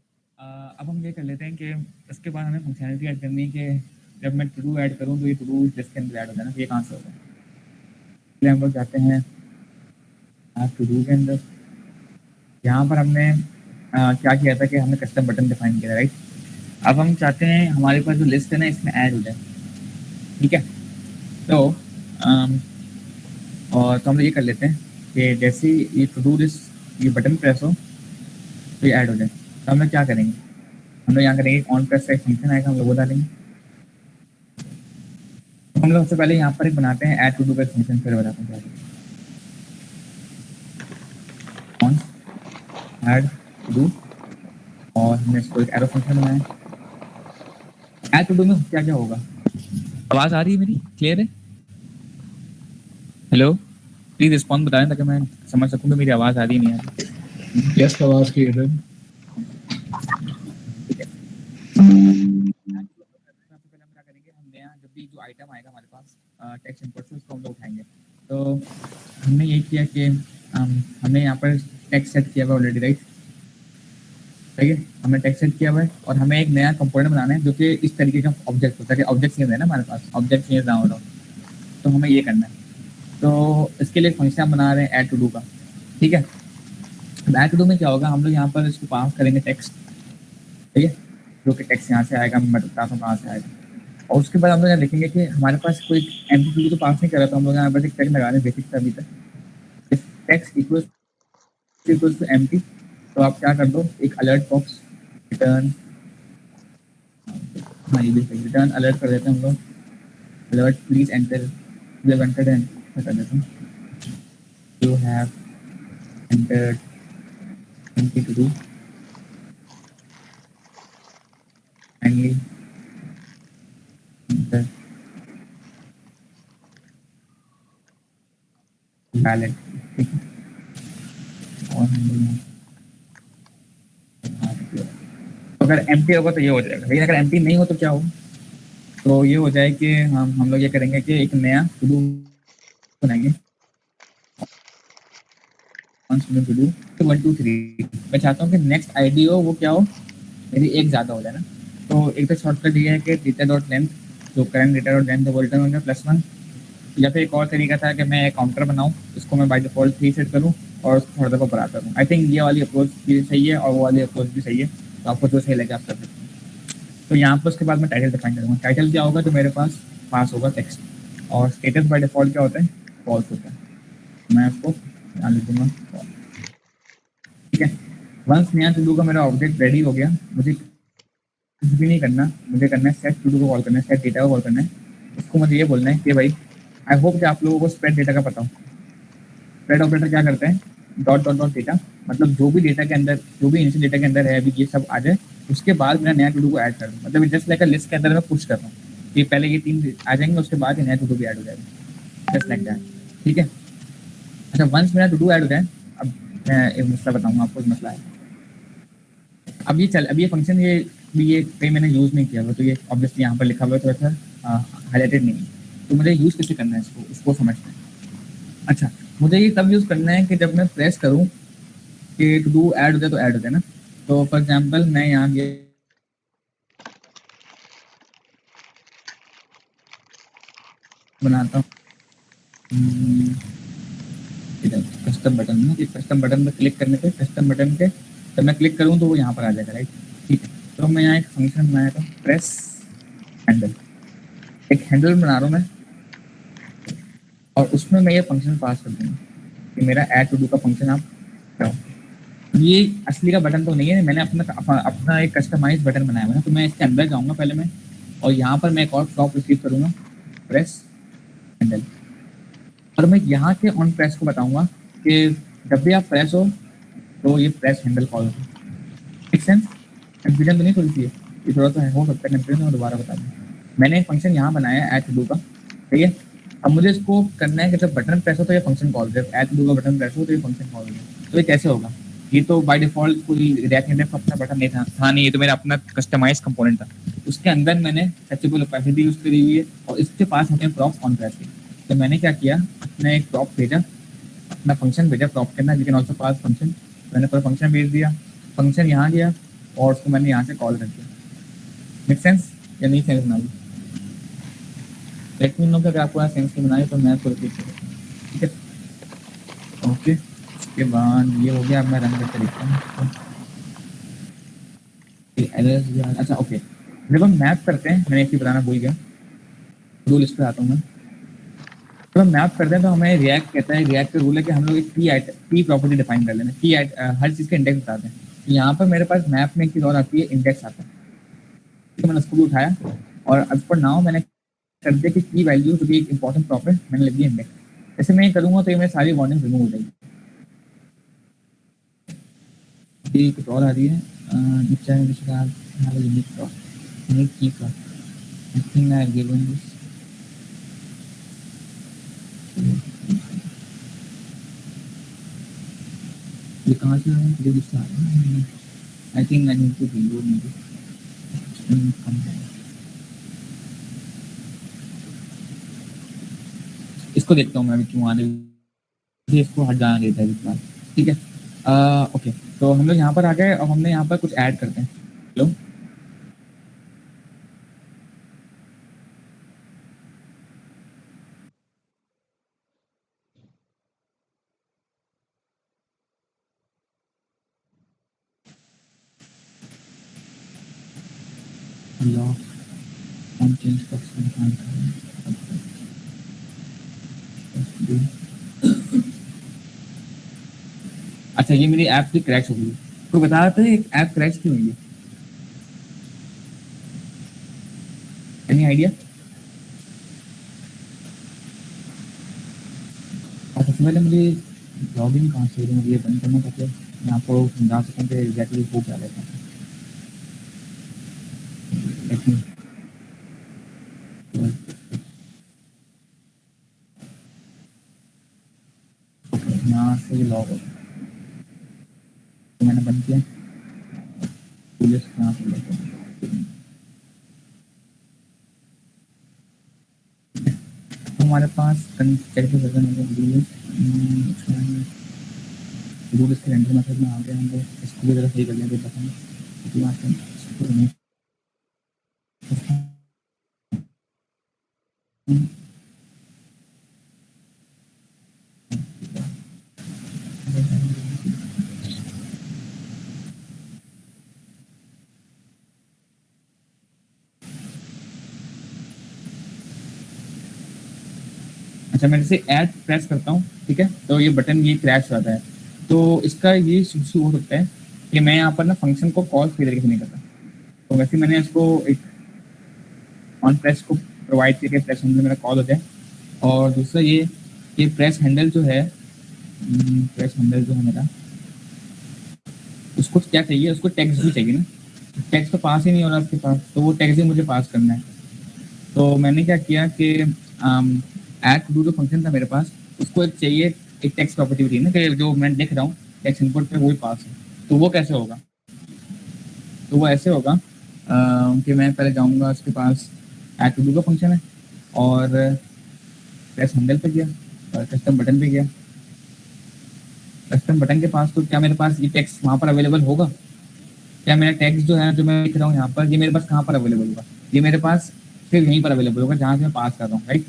अब हम ये कर लेते हैं कि इसके बाद हमें फंक्शनलिटी ऐड करनी है कि जब मैं टू डू ऐड करूँ तो ये टू डू लिस्ट के अंदर ऐड होता है ना, ये कहाँ से होगा। इसलिए हम लोग जाते हैं टू डू के अंदर, यहाँ पर हमने क्या किया था कि हमने कस्टम बटन डिफाइन किया राइट। अब हम चाहते हैं हमारे पास जो लिस्ट है ना इसमें ऐड हो जाए, ठीक है। तो और तो हम लोग ये कर लेते हैं कि जैसे ये टू डू लिस्ट ये बटन प्रेस हो तो ये ऐड हो जाए। तो हम लोग क्या करेंगे, हम लोग यहाँ करेंगे ऑन प्रेस का एक फंक्शन आएगा, हम लोग वो डालेंगे। तो हम लोग सबसे पहले यहाँ पर एक बनाते हैं ऐड टू डू का फंक्शन, फिर बताते हैं ऑन ऐड टू डू, और हमने इसको एक एरो फंक्शन बनाया। ऐड टू डू में क्या क्या होगा, आवाज़ आ रही है मेरी, क्लियर है? हेलो, प्लीज रिस्पॉन्ड बताएं ताकि मैं समझ सकूं कि मेरी आवाज़ आ रही नहीं आ रही। यस, आवाज क्लियर है। ठीक है, आइटम आएगा हमारे पास टेक्स्ट इनपुट से, उसको हम लोग उठाएंगे। तो हमने ये किया कि हमने यहाँ पर टेक्स्ट सेट किया हुआ ऑलरेडी, राइट? ठीक है, हमने टेक्स्ट सेट किया हुआ है और हमें एक नया कंपोनेंट बनाना है जो कि इस तरीके का ऑब्जेक्ट होता है कि ऑब्जेक्ट चेंज है ना हमारे पास, ऑब्जेक्ट चेंज ना हो रहा हो। तो हमें ये करना है। तो इसके लिए फंक्शन हम बना रहे हैं ऐड टू डू का, ठीक है। ऐड टू डू में क्या होगा, हम लोग यहाँ पर इसको पास करेंगे टेक्स्ट, ठीक है, जो कि टेक्स्ट यहाँ से आएगा, मैं बताता हूँ कहाँ से आएगा। और उसके बाद हम लोग यहाँ देखेंगे कि हमारे पास कोई एमपी तो पास नहीं कर रहा, तो हम लोग यहाँ पर एक टैग लगा रहे हैं बेसिक से अभी तक, टेक्स्ट इक्वल्स टू एमपी। तो आप क्या कर दो, एक अलर्ट बॉक्स रिटर्न, हाँ ये भी सही, रिटर्न अलर्ट कर देते हैं हम लोग, अलर्ट प्लीज एंटर, जब एंटर कर देते हैं, you have entered empty to do, kindly enter valid, ठीक है। और हम लोग अगर एम्प्टी होगा तो ये हो जाएगा, लेकिन अगर एम्प्टी नहीं हो तो क्या हो, तो ये हो जाए कि हम लोग ये करेंगे कि एक नया टू डू बनाएंगे, 1 2 3। मैं चाहता हूँ कि नेक्स्ट आईडी हो वो क्या हो, मेरी एक ज़्यादा हो जाए ना। तो एक तो शॉर्टकट ये है कि डेटा डॉट लेंथ, जो करंट डेटा डॉट लेंथ है वो रिटर्न हो जाए +1, या फिर एक और तरीका था कि मैं एक काउंटर बनाऊँ, उसको मैं बाय डिफॉल्ट 3 सेट करूँ और उसको थोड़ा सा बढ़ाता हूँ। आई थिंक ये वाली अप्रोच भी सही है और वो वाली अप्रोच भी सही है, तो आपको जो सही लगे आप कर सकते हैं। तो यहाँ पर उसके बाद मैं टाइटल डिफाइन करूँगा। टाइटल क्या होगा, जो मेरे पास होगा टेक्स्ट, और स्टेटस बाय डिफॉल्ट क्या होता है, फॉल्स होता है, मैं उसको ध्यान लिख दूँगा, ठीक है। वंस नया टू डू का मेरा ऑब्जेक्ट रेडी हो गया, मुझे कुछ भी नहीं करना, मुझे करना है सेट टू डू को कॉल करना है, सेट डेटा को कॉल करना है। उसको मुझे ये बोलना है कि भाई, आई होप कि आप लोगों को स्प्रेड डेटा का पता हो। स्प्रेड ऑपरेटर क्या करते हैं, डॉट डॉट डॉट डेटा, मतलब जो भी डेटा के अंदर, जो भी इनिशियल डेटा के अंदर है अभी ये सब आ जाए, उसके बाद मेरा नया टू डू को ऐड कर दूँ। मतलब जस्ट लाइक लिस्ट के अंदर मैं पुश कर रहा हूँ कि पहले ये 3 आ जाएंगे, उसके बाद नया टू डू भी ऐड हो जाएगा, जस्ट लाइक दैट, ठीक है। अच्छा, वंस मेरा टू डू ऐड हो जाए, अब मैं एक मसला बताऊँगा आपको, मसला है अब ये फंक्शन ये कहीं मैंने यूज़ नहीं किया हुआ, तो ये ऑब्वियसली यहाँ पर लिखा हुआ है, थोड़ा सा हाईलाइटेड नहीं है, तो मुझे यूज़ कैसे करना है उसको समझते हैं। अच्छा, मुझे ये तब यूज़ करना है कि जब मैं प्रेस करूँ कि टू डू ऐड हो जाए, तो ऐड हो जाए ना। तो फॉर एग्जाम्पल मैं यहाँ ये बनाता हूँ कस्टम बटन में, कि कस्टम बटन पर क्लिक करने पे, कस्टम बटन पे जब मैं क्लिक करूँ तो वो यहाँ पर आ जाएगा, राइट, ठीक है। तो मैं यहाँ एक फंक्शन बनाया था, प्रेस हैंडल, एक हैंडल बना रहा हूँ मैं, और उसमें मैं ये फंक्शन पास कर दूँगा कि मेरा ऐड टू डू का फंक्शन आप कराओ। ये असली का बटन तो नहीं है, मैंने अपना एक कस्टमाइज बटन बनाया हुआ है। तो मैं इसके अंदर जाऊँगा पहले मैं, और यहाँ पर मैं एक और प्रॉप रिसीव करूँगा, प्रेस हैंडल, और मैं यहाँ के ऑन प्रेस को बताऊँगा कि जब भी आप प्रेस हो तो ये प्रेस हैंडल कॉल हो। Make sense? कंफ्यूजन तो नहीं थोड़ी सी है, ये थोड़ा सा हो सकता है कंफ्यूजन, मैं दोबारा बता दूँ। मैंने एक फंक्शन यहाँ बनाया है ऐड टू डू का, ठीक है। अब मुझे इसको करना है कि जब बटन प्रेस हो तो ये फंक्शन कॉल, जब ऐड टू डू का बटन प्रेस हो तो ये फंक्शन कॉल हो। तो ये कैसे होगा, ये तो बाय डिफॉल्ट कोई रिएक्ट नेटिव का अपना बटन नहीं था नहीं, ये तो मेरा अपना कस्टमाइज कंपोनेंट था। उसके अंदर मैंने एक्सेसिबल ओपेसिटी यूज करी हुई है, और इसके पास होते हैं प्रॉप ऑन प्रेस के। तो मैंने क्या किया, अपना एक प्रॉप भेजा, अपना फंक्शन भेजा प्रॉप करना, लेकिन ऑल्सो पास फंक्शन, मैंने पूरा फंक्शन भेज दिया, फंक्शन यहाँ गया और उसको मैंने यहाँ से कॉल कर दिया। मेक सेंस या नहीं सेंस बना? लेट मी नो कि अगर आपको सेंस नहीं बनाए तो मैं आपको रिपीट करूँ, ठीक है। ओके, उसके बाद ये हो गया, अब मैं रन करके देखता हूँ। अच्छा ओके, जब हम मैप करते हैं, मैंने एक चीज़ बताना भूल गया, टू लिस्ट पे आता हूँ मैं। जब हम मैप करते हैं तो हमें रिएक्ट कहता है, रिएक्ट का रूल है कि हम लोग एक की प्रॉपर्टी डिफाइन कर लेना, की हर चीज़ का इंडेक्स बताते हैं। तो यहाँ पर मेरे पास मैप में एक चीज़ और आती है, इंडेक्स आता है, तो मैंने उसको भी उठाया, और अब पर नाउ मैंने कर दिया कि की वैल्यू जो कि एक इंपॉर्टेंट प्रॉप है, मैंने लिख दिया इंडेक्स। जैसे मैं ये करूँगा तो ये मेरी सारी वार्निंग रिमूव हो जाएगी। कुछ और आ रही है, ये कहाँ से आया, मुझे गुस्सा आ रहा है। I think I need to reload, मुझे इसको देखता हूँ मैं अभी क्यों आने, इसको हट जाना देता है इस बार, ठीक है। ओके, तो हम लोग यहाँ पर आ गए, अब हमने यहाँ पर कुछ ऐड करते हैं। हेलो, हेलो, हम चेंज कर सकते हैं। अच्छा, ये मेरी ऐप भी क्रैश हो गई, तो बता रहा था एक ऐप क्रैश क्यों हुई है, एनी आइडिया? और सबसे पहले मुझे लॉगिन कहाँ से मुझे ये बंद करना पड़ता है, मैं आपको समझा सकता हूँ कि एग्जैक्टली वो क्या रहता है। Let me- यहाँ से लॉग हो, तो मैंने बंद किया, पुलिस यहाँ से लेते हैं। तो हमारे पास कैसे वर्जन है रूट, इसके रेंडर मेथड में आ गया, हमको इसको भी जरा सही कर लेंगे पसंद इसको नहीं। अच्छा, मैं जैसे ऐड प्रेस करता हूँ, ठीक है, तो ये बटन ये क्रैश हो जाता है, तो इसका ये इशू हो सकता है कि मैं यहाँ पर ना फंक्शन को कॉल सही तरीके से नहीं करता, तो वैसे मैंने इसको एक ऑन प्रेस को प्रोवाइड करके प्रेस हैंडल मेरा कॉल हो जाए। और दूसरा ये कि प्रेस हैंडल जो है, प्रेस हैंडल जो है मेरा, उसको क्या चाहिए, उसको टेक्स्ट भी चाहिए ना, टेक्स्ट तो पास ही नहीं हो रहा उसके पास, तो वो टेक्स्ट भी मुझे पास करना है। तो मैंने क्या किया कि ऐड टू डू जो फंक्शन था मेरे पास, उसको एक चाहिए, एक टेक्स्ट प्रॉपर्टी थी ना कि जो मैं लिख रहा हूँ टेक्स्ट इनपुट पे वही पास है। तो वो कैसे होगा, तो वो ऐसे होगा कि मैं पहले जाऊँगा उसके पास, ऐड टू डू का फंक्शन है, और प्रेस हैंडल पे गया और कस्टम बटन पे गया। कस्टम बटन के पास तो क्या मेरे पास ये टेक्स्ट वहाँ पर अवेलेबल होगा, क्या मेरा टेक्स्ट जो है जो मैं लिख रहा हूँ यहाँ पर, ये मेरे पास कहाँ पर अवेलेबल होगा, ये मेरे पास सिर्फ यहीं पर अवेलेबल होगा जहाँ से मैं पास कर रहा हूँ, राइट।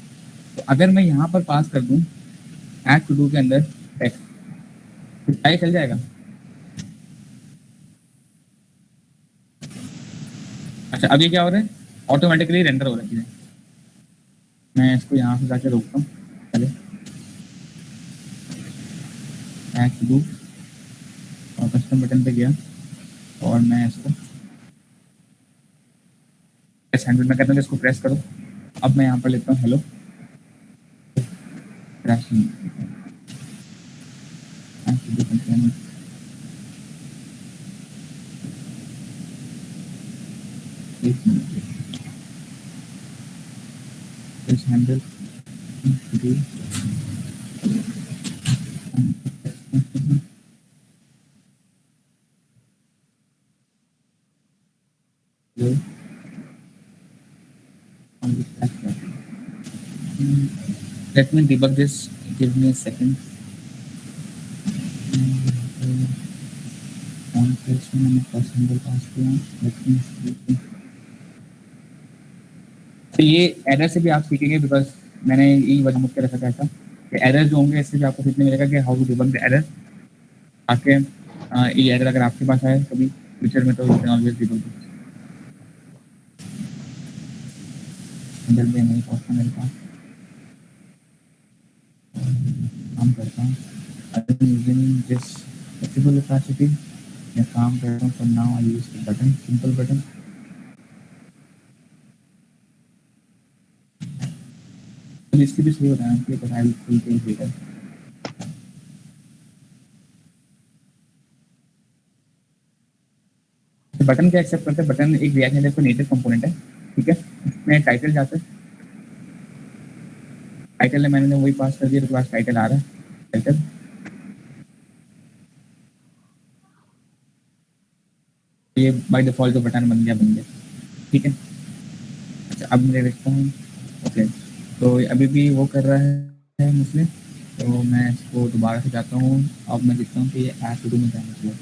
तो अगर मैं यहाँ पर पास कर दूँ ऐड टू डू के अंदर टेक्स्ट, तो क्या ये चल जाएगा? अच्छा, अब ये क्या हो रहा है, ऑटोमेटिकली रेंडर हो रहा है चीज़ें। मैं इसको यहाँ से जाके रोकता हूँ पहले, ऐड टू डू और कस्टम बटन पे गया, और मैं इसको प्रेस हैंडल में कहता हूँ कि इसको प्रेस करो। अब मैं यहाँ पर लिखता हूँ हेलो, क्रैश नहीं, ऐड टू डू कंटेनर, एक minute, press handle to do hello on the platform. Let me debug this. Give me a second. On page में मैंने फर्स्ट हैंडल पास किया। Let me see. तो ये एरर से भी आप सीखेंगे, बिकॉज मैंने यही वजह मुझे रखा था ऐसा कि एरर जो होंगे इससे भी आपको सीखने मिलेगा कि how to debug the error, ताकि ये एरर अगर आपके पास आए कभी फ्यूचर में तो you can always debug this. Handle में नहीं पहुंचता मेरे पास, काम करता हूँ यूजिंग दिस फ्लेक्सिबल कैपेसिटी, मैं काम करता हूँ। For now I use button, simple button. तो इसकी भी सही बताना चाहिए, but I will full page letter. तो बटन क्या एक्सेप्ट करते हैं, बटन एक रिएक्ट नेटिव का नेटिव कंपोनेंट है, ठीक है। मैं टाइटल जाता है, टाइटल में मैंने वही पास कर दिया, तो पास टाइटल आ रहा है, टाइटल ये बाय डिफॉल्ट जो बटन बन गया, ठीक है। अच्छा, अब मैं देखता हूँ, ओके, तो अभी भी वो कर रहा है, है मुझसे, तो मैं इसको दोबारा से जाता हूँ। अब मैं देखता हूँ कि ये ऐड टू डू में क्या मतलब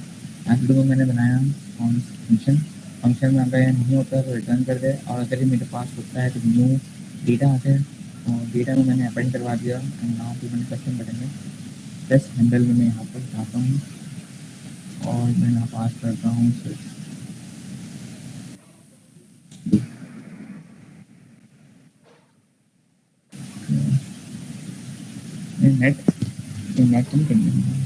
ऐड टू डू में मैंने बनाया ऑन फंक्शन। फंक्शन में अगर ये नहीं होता है तो रिटर्न कर दे, और अगर ये मेरे पास होता है तो न्यू डेटा आता है, और डेटा में मैंने अपेंड करवा दिया। एंड यहाँ पे मैंने कस्टम बटन में प्लस हैंडल में मैं यहाँ पर जाता हूँ और मैं यहाँ पास करता हूँ नेट नेट नहीं करनी है।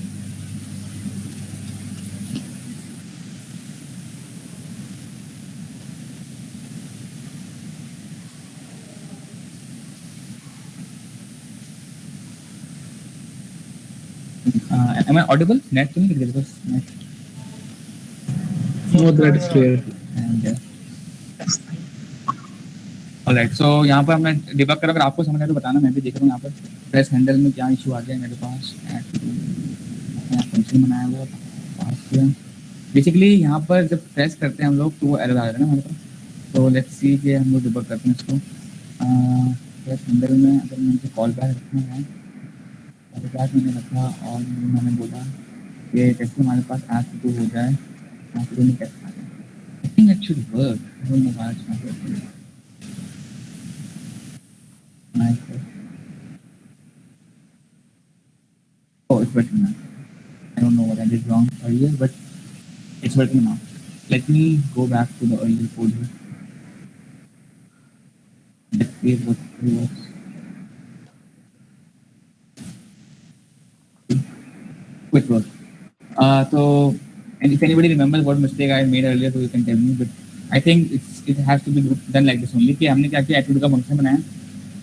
Am I audible? Net to me because net No, that is clear. and alright. So यहाँ पर हमने डिबग करा, अगर आपको समझ आए तो बताना, मैं भी देख रहा हूँ यहाँ पर प्रेस हैंडल में क्या इशू आ गया है मेरे पास। फंक्शन बनाया हुआ पास किया। बेसिकली यहाँ पर जब प्रेस करते हैं हम लोग तो वो एरर आ रहा है ना हमारे पास। तो लेट्स सी कि हम लोग डिबग करते हैं इसको। प्रेस हैंडल में अगर मुझे कॉल बैक रखना है, कॉल बैक मैंने रखा और मैंने बोला कि कैसे हमारे पास ऐप टू हो जाए, ऐप टू में कैसे आ जाए। I think it should work. Nice. Oh, it's working now. I don't know what I did wrong earlier, but it's working now. Let me go back to the earlier code here. Let's see what it works. Quick work. So, and if anybody remembers what mistake I made earlier, so you can tell me. But I think it has to be done like this only. कि हमने क्या किया, attribute का function बनाया,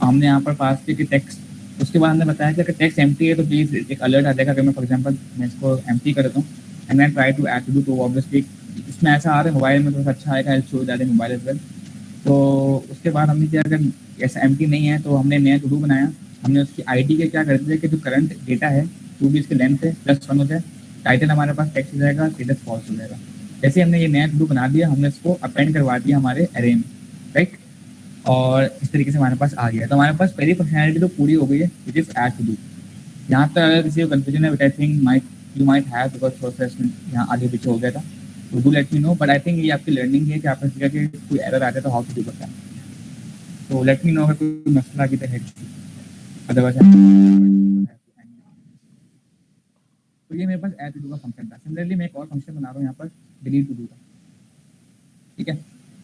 हमने यहाँ पर पास किया कि टेक्स्ट, उसके बाद हमने बताया कि अगर टेक्स्ट एम्प्टी है तो प्लीज एक अलर्ट आ जाएगा। अगर मैं फॉर एग्जांपल मैं इसको एम्प्टी कर देता हूँ एंड मैं try to add to do, तो ऑब्वियसली इसमें ऐसा आ रहा है, मोबाइल में थोड़ा सा अच्छा आएगा, help show that mobile as well. तो उसके बाद हमने क्या, अगर ऐसा एम्प्टी नहीं है तो हमने नया टू डू बनाया। हमने उसकी आईडी के क्या कर दिया कि जो करंट डेटा है टू भी इसके लेंथ है +1 हो जाए, टाइटल हमारे पास टेक्स्ट हो जाएगा, स्टेटस फॉल्स हो जाएगा। जैसे हमने ये नया टू डू बना दिया, हमने इसको अपेंड करवा दिया हमारे एरे में, राइट। और इस तरीके से हमारे पास आ गया। तो हमारे पास पहली फंक्शनैलिटी तो पूरी हो गई है, which is add to do. यहाँ तक अगर किसी को कंफ्यूजन है, which I think you might have, because थोड़ा सा यहाँ आगे पीछे हो गया था, तो do let me know. But I think ये आपकी लर्निंग है कि आपने सीखा कि कोई एरर आ जाए तो हाउ टू डू करता है। तो लेट मी नो अगर कोई मसला की तरह, अदरवाइज। तो ये मेरे पास ऐड टू डू का फंक्शन था। सिमिलरली मैं एक और फंक्शन बना रहा हूँ यहाँ पर, डिलीट टू डू का। ठीक है,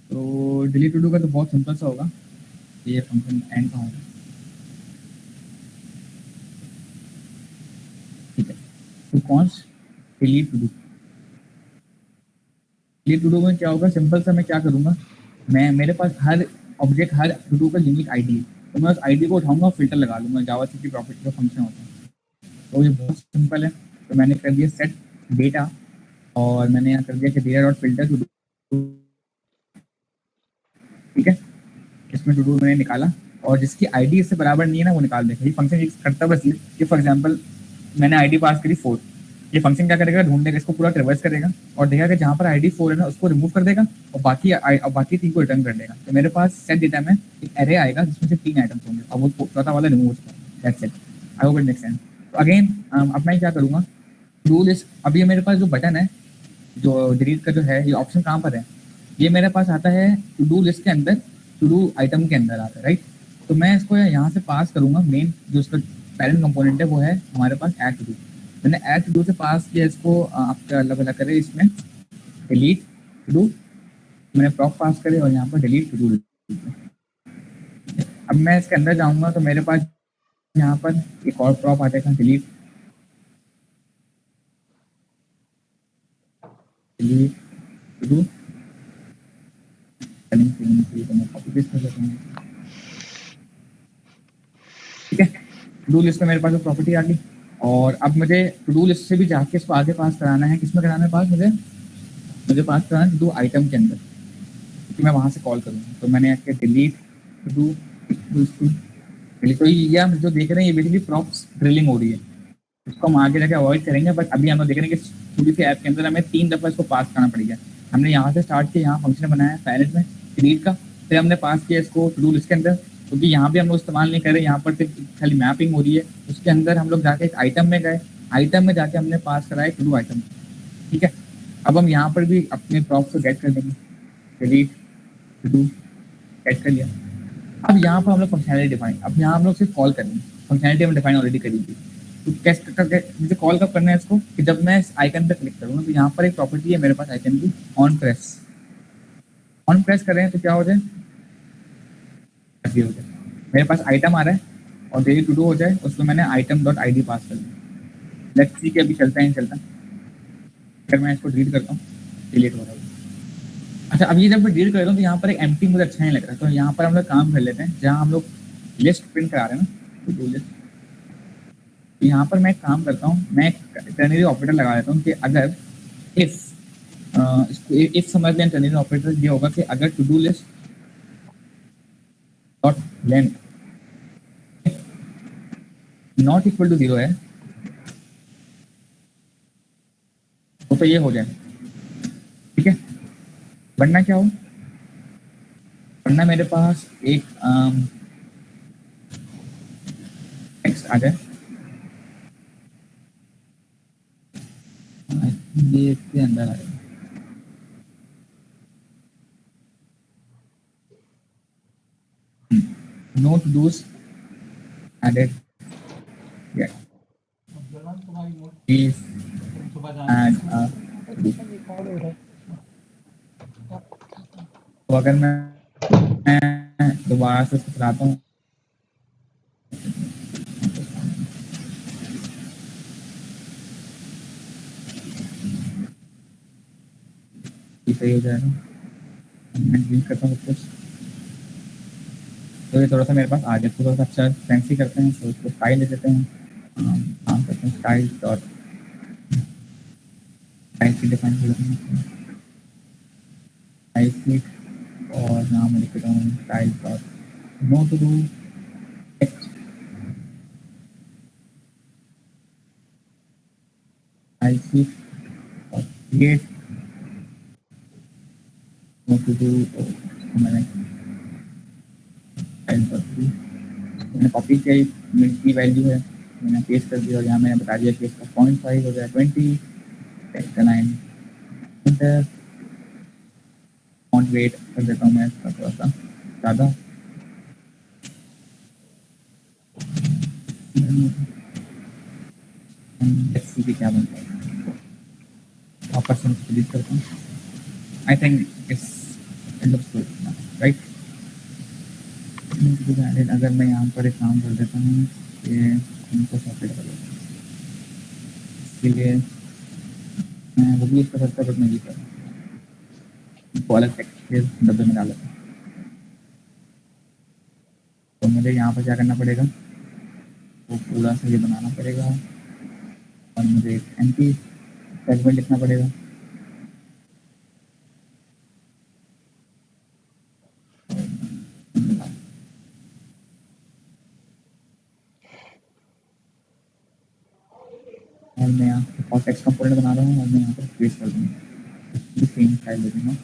तो डिलीट टू डू का तो बहुत सिंपल सा होगा। ये फंक्शन एंड का होगा, ठीक है। तो const delete to do, delete to do में क्या होगा, सिंपल सा मैं क्या करूँगा, मैं मेरे पास हर ऑब्जेक्ट, हर टू डू का यूनिक आईडी है, तो मैं उस आईडी को उठाऊंगा, फिल्टर लगा लूंगा। जावास्क्रिप्ट की प्रॉपर्टी का फंक्शन होता है, तो ये बहुत सिंपल है। तो मैंने कर दिया सेट डेटा, और मैंने यहाँ कर दिया कि data dot filter to do, ठीक है। इसमें टू डू मैंने निकाला, और जिसकी आईडी इससे बराबर नहीं है ना वो निकाल देगा। ये फंक्शन करता बस ये फॉर एग्जांपल मैंने आईडी पास करी 4, ये फंक्शन क्या करेगा, ढूंढेगा, इसको पूरा ट्रेवर्स करेगा और देखेगा कि जहाँ पर आईडी 4 है ना उसको रिमूव कर देगा, और बाकी 3 को रिटर्न कर देगा। तो मेरे पास सेट डेटा में एक एरे आएगा जिसमें से 3 आइटम्स होंगे, और वो चौथा वाला रिमूव हो चुका है। That's it, I hope it makes sense. तो अगेन अब मैं क्या करूँगा, टू लिस्ट, अभी मेरे पास जो बटन है, जो डिलीट का जो है, ये ऑप्शन कहाँ पर है, ये मेरे पास आता है टू डू लिस्ट के अंदर, टू डू आइटम के अंदर आता है, राइट। तो मैं इसको यहाँ से पास करूँगा, मेन जो इसका पेरेंट कंपोनेंट है वो है हमारे पास ऐड टू डू। मैंने ऐड टू डू से पास किया इसको, आपका अलग अलग करे, इसमें डिलीट टू डू, मैंने प्रॉप पास करे और यहाँ पर डिलीट टू डू। अब मैं इसके अंदर जाऊँगा तो मेरे पास यहाँ पर एक और प्रॉप आ जाएगा, डिलीट टू डू। ठीक है, टू डू लिस्ट में मेरे पास जो प्रॉपर्टी आ गई, और अब मुझे टू डू लिस्ट से भी जाके इसको आगे पास कराना है। किसमें कराना है पास, मुझे पास कराना है टू डू आइटम के अंदर, क्योंकि मैं वहां से कॉल करूँगा। तो मैंने आके डिलीट टू डू, तो ये हम जो देख रहे हैं ये बेसिकली प्रॉप्स ड्रिलिंग हो रही है, इसको हम आगे जाके अवॉइड करेंगे। बट अभी हम लोग देख रहे हैं कि थोड़ी सी ऐप के अंदर हमें 3 दफा इसको पास करना पड़ेगा। हमने यहाँ से स्टार्ट किया, यहाँ फंक्शन बनाया पैरेंट में डिलीट का, फिर हमने पास किया इसको टू डू लिस्ट के अंदर, क्योंकि यहाँ पे हम लोग इस्तेमाल नहीं कर रहे, यहाँ पर सिर्फ खाली मैपिंग हो रही है। उसके अंदर हम लोग जाके एक आइटम में गए, आइटम में जाके हमने पास करा है टू डू आइटम, ठीक है। अब हम यहाँ पर भी अपने प्रॉप को गेट कर देंगे, डिलीट टू डू, गेट कर लिया। अब यहाँ पर हम लोग फंक्शनैलिटी डिफाइन, अब यहाँ हम लोग सिर्फ कॉल करेंगे, फंक्शनैलिटी हम डिफाइन ऑलरेडी करी थी। तो कैसे मुझे कॉल कब करना है इसको, कि जब मैं इस आइकन पे क्लिक करूँगा तो यहाँ पर एक प्रॉपर्टी है मेरे पास आइकन की, ऑन प्रेस। ऑन प्रेस कर रहे हैं तो क्या हो जाए, ऐसे हो जाए मेरे पास आइटम आ रहा है और डेली टू डू हो जाए, उसमें मैंने आइटम डॉट आई डी पास कर दिया। लेट्स सी कि अभी चलता है नहीं चलता। अगर मैं इसको डिलीट करता हूँ, डिलीट हो रहा है। अच्छा, अब ये जब मैं डिलीट कर रहा हूँ तो यहाँ पर एक एम्प्टी मुझे अच्छा नहीं लग रहा, तो यहाँ पर हम लोग काम कर लेते हैं, जहाँ हम लोग लिस्ट प्रिंट करा रहे हैं ना, टू डू लिस्ट। यहाँ पर मैं एक काम करता हूँ, मैं एक टर्नरी ऑपरेटर लगा देता हूँ कि अगर इफ समझ लें, टर्नरी ऑपरेटर ये होगा कि अगर to do list dot length not equal to 0 है तो ये हो जाए, ठीक है। वरना क्या हो, वरना मेरे पास एक टेक्स्ट आ जाए, ये इसके अंदर आएगा, no to dos added yet, please add a to do। Record हो रहा है। तो अगर मैं दोबारा से उसको चलाता हूँ, सही हो जाएगा। मैं डिलीट करता हूँ सब कुछ, तो ये थोड़ा सा मेरे पास आ जाए, थोड़ा सा अच्छा फैंसी करते हैं, तो उसको स्टाइल ले देते हैं, काम करते हैं स्टाइल डॉट स्टाइल की डिफाइन कर देते हैं स्टाइल की, और यहाँ मैं लिख देता हूँ style dot no to do text style की और क्रिएट नो टू डू। मैंने मैंने कॉपी किया, की वैल्यू है, मैंने पेस्ट कर दिया और यहाँ मैंने बता दिया कि इसका पॉइंट साइज हो जाए 20, टेक्स्ट का लाइन इंटर, फॉन्ट वेट कर देता हूँ मैं इसका थोड़ा सा ज़्यादा, क्या बनता है, वापस से डिलीट करता हूँ। I think it looks good, right. अगर मैं यहाँ पर एक काम कर देता हूँ कि इनको सेपरेट कर देता हूँ, इसके लिए मैं वो भी इसका सकता, बट मैं ये कर रहा हूँ, इनको अलग टेक्स्ट के डब्बे में डाल देता हूँ। तो मुझे यहाँ पर क्या करना पड़ेगा, वो पूरा से ये बनाना पड़ेगा और मुझे एक एम्प्टी सेगमेंट लिखना पड़ेगा। और मैं यहाँ और टेक्स्ट कंपोनेंट बना रहा हूँ और मैं यहाँ पर पेस्ट कर दूँगा, सेम स्टाइल दे दूँगा।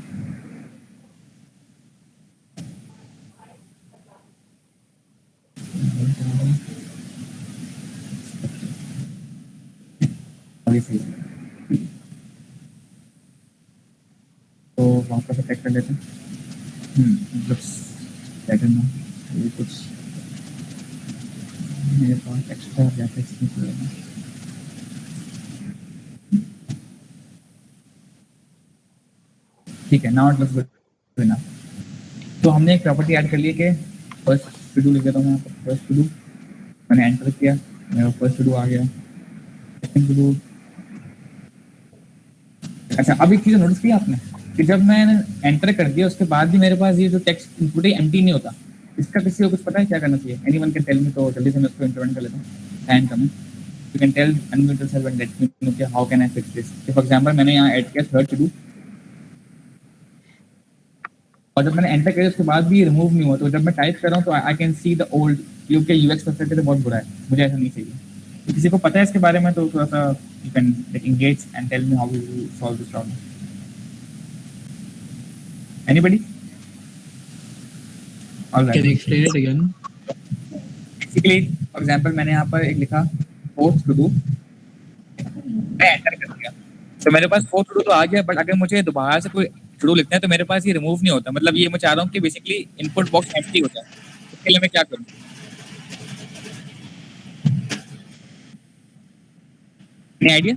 तो वापस से टेक्स्ट कर लेते हैं, लुक्स बेटर ना, ये कुछ मेरे पास एक्स्ट्रा ग्राफिक्स नहीं है। ठीक है, now it looks good enough. तो हमने एक प्रॉपर्टी ऐड कर ली है कि फर्स्ट टू डू लिख देता हूँ मैं यहाँ पर, फर्स्ट टू डू मैंने एंटर किया, मेरा फर्स्ट टू डू आ गया, सेकंड टू डू। अच्छा, अब एक चीज़ नोटिस की आपने कि जब मैंने एंटर कर दिया उसके बाद भी मेरे पास ये जो टेक्स्ट इनपुट है एम्प्टी नहीं होता, इसका किसी को कुछ पता है क्या करना चाहिए? एनीवन कैन टेल मी, तो जल्दी से मैं उसको इम्प्लीमेंट कर लेता हूँ। And comment, you can tell unmute yourself and let me know कि how can I fix this. For example मैंने यहाँ ऐड किया थर्ड टू डू और जब मैंने एंटर किया उसके बाद भी रिमूव नहीं हुआ, तो जब मैं टाइप कर रहा हूँ तो I can see the old, क्योंकि यूएक्स परस्पेक्टिव बहुत बुरा है, मुझे ऐसा नहीं चाहिए। तो किसी को पता है इसके बारे में तो थोड़ा सा you can engage and tell me how you solve this problem. Anybody? All Can you right, explain it again? Basically for example मैंने यहाँ पर एक लिखा फोर्थ टू डू, मैं एंटर कर दिया तो मेरे पास फोर्थ टू डू तो आ गया, बट अगर मुझे दोबारा से कोई टू डू लिखना है तो मेरे पास ये रिमूव नहीं होता। मतलब ये मैं चाह रहा हूँ कि बेसिकली इनपुट बॉक्स एम्प्टी हो जाए, इसके लिए मैं क्या करूँ? Any idea?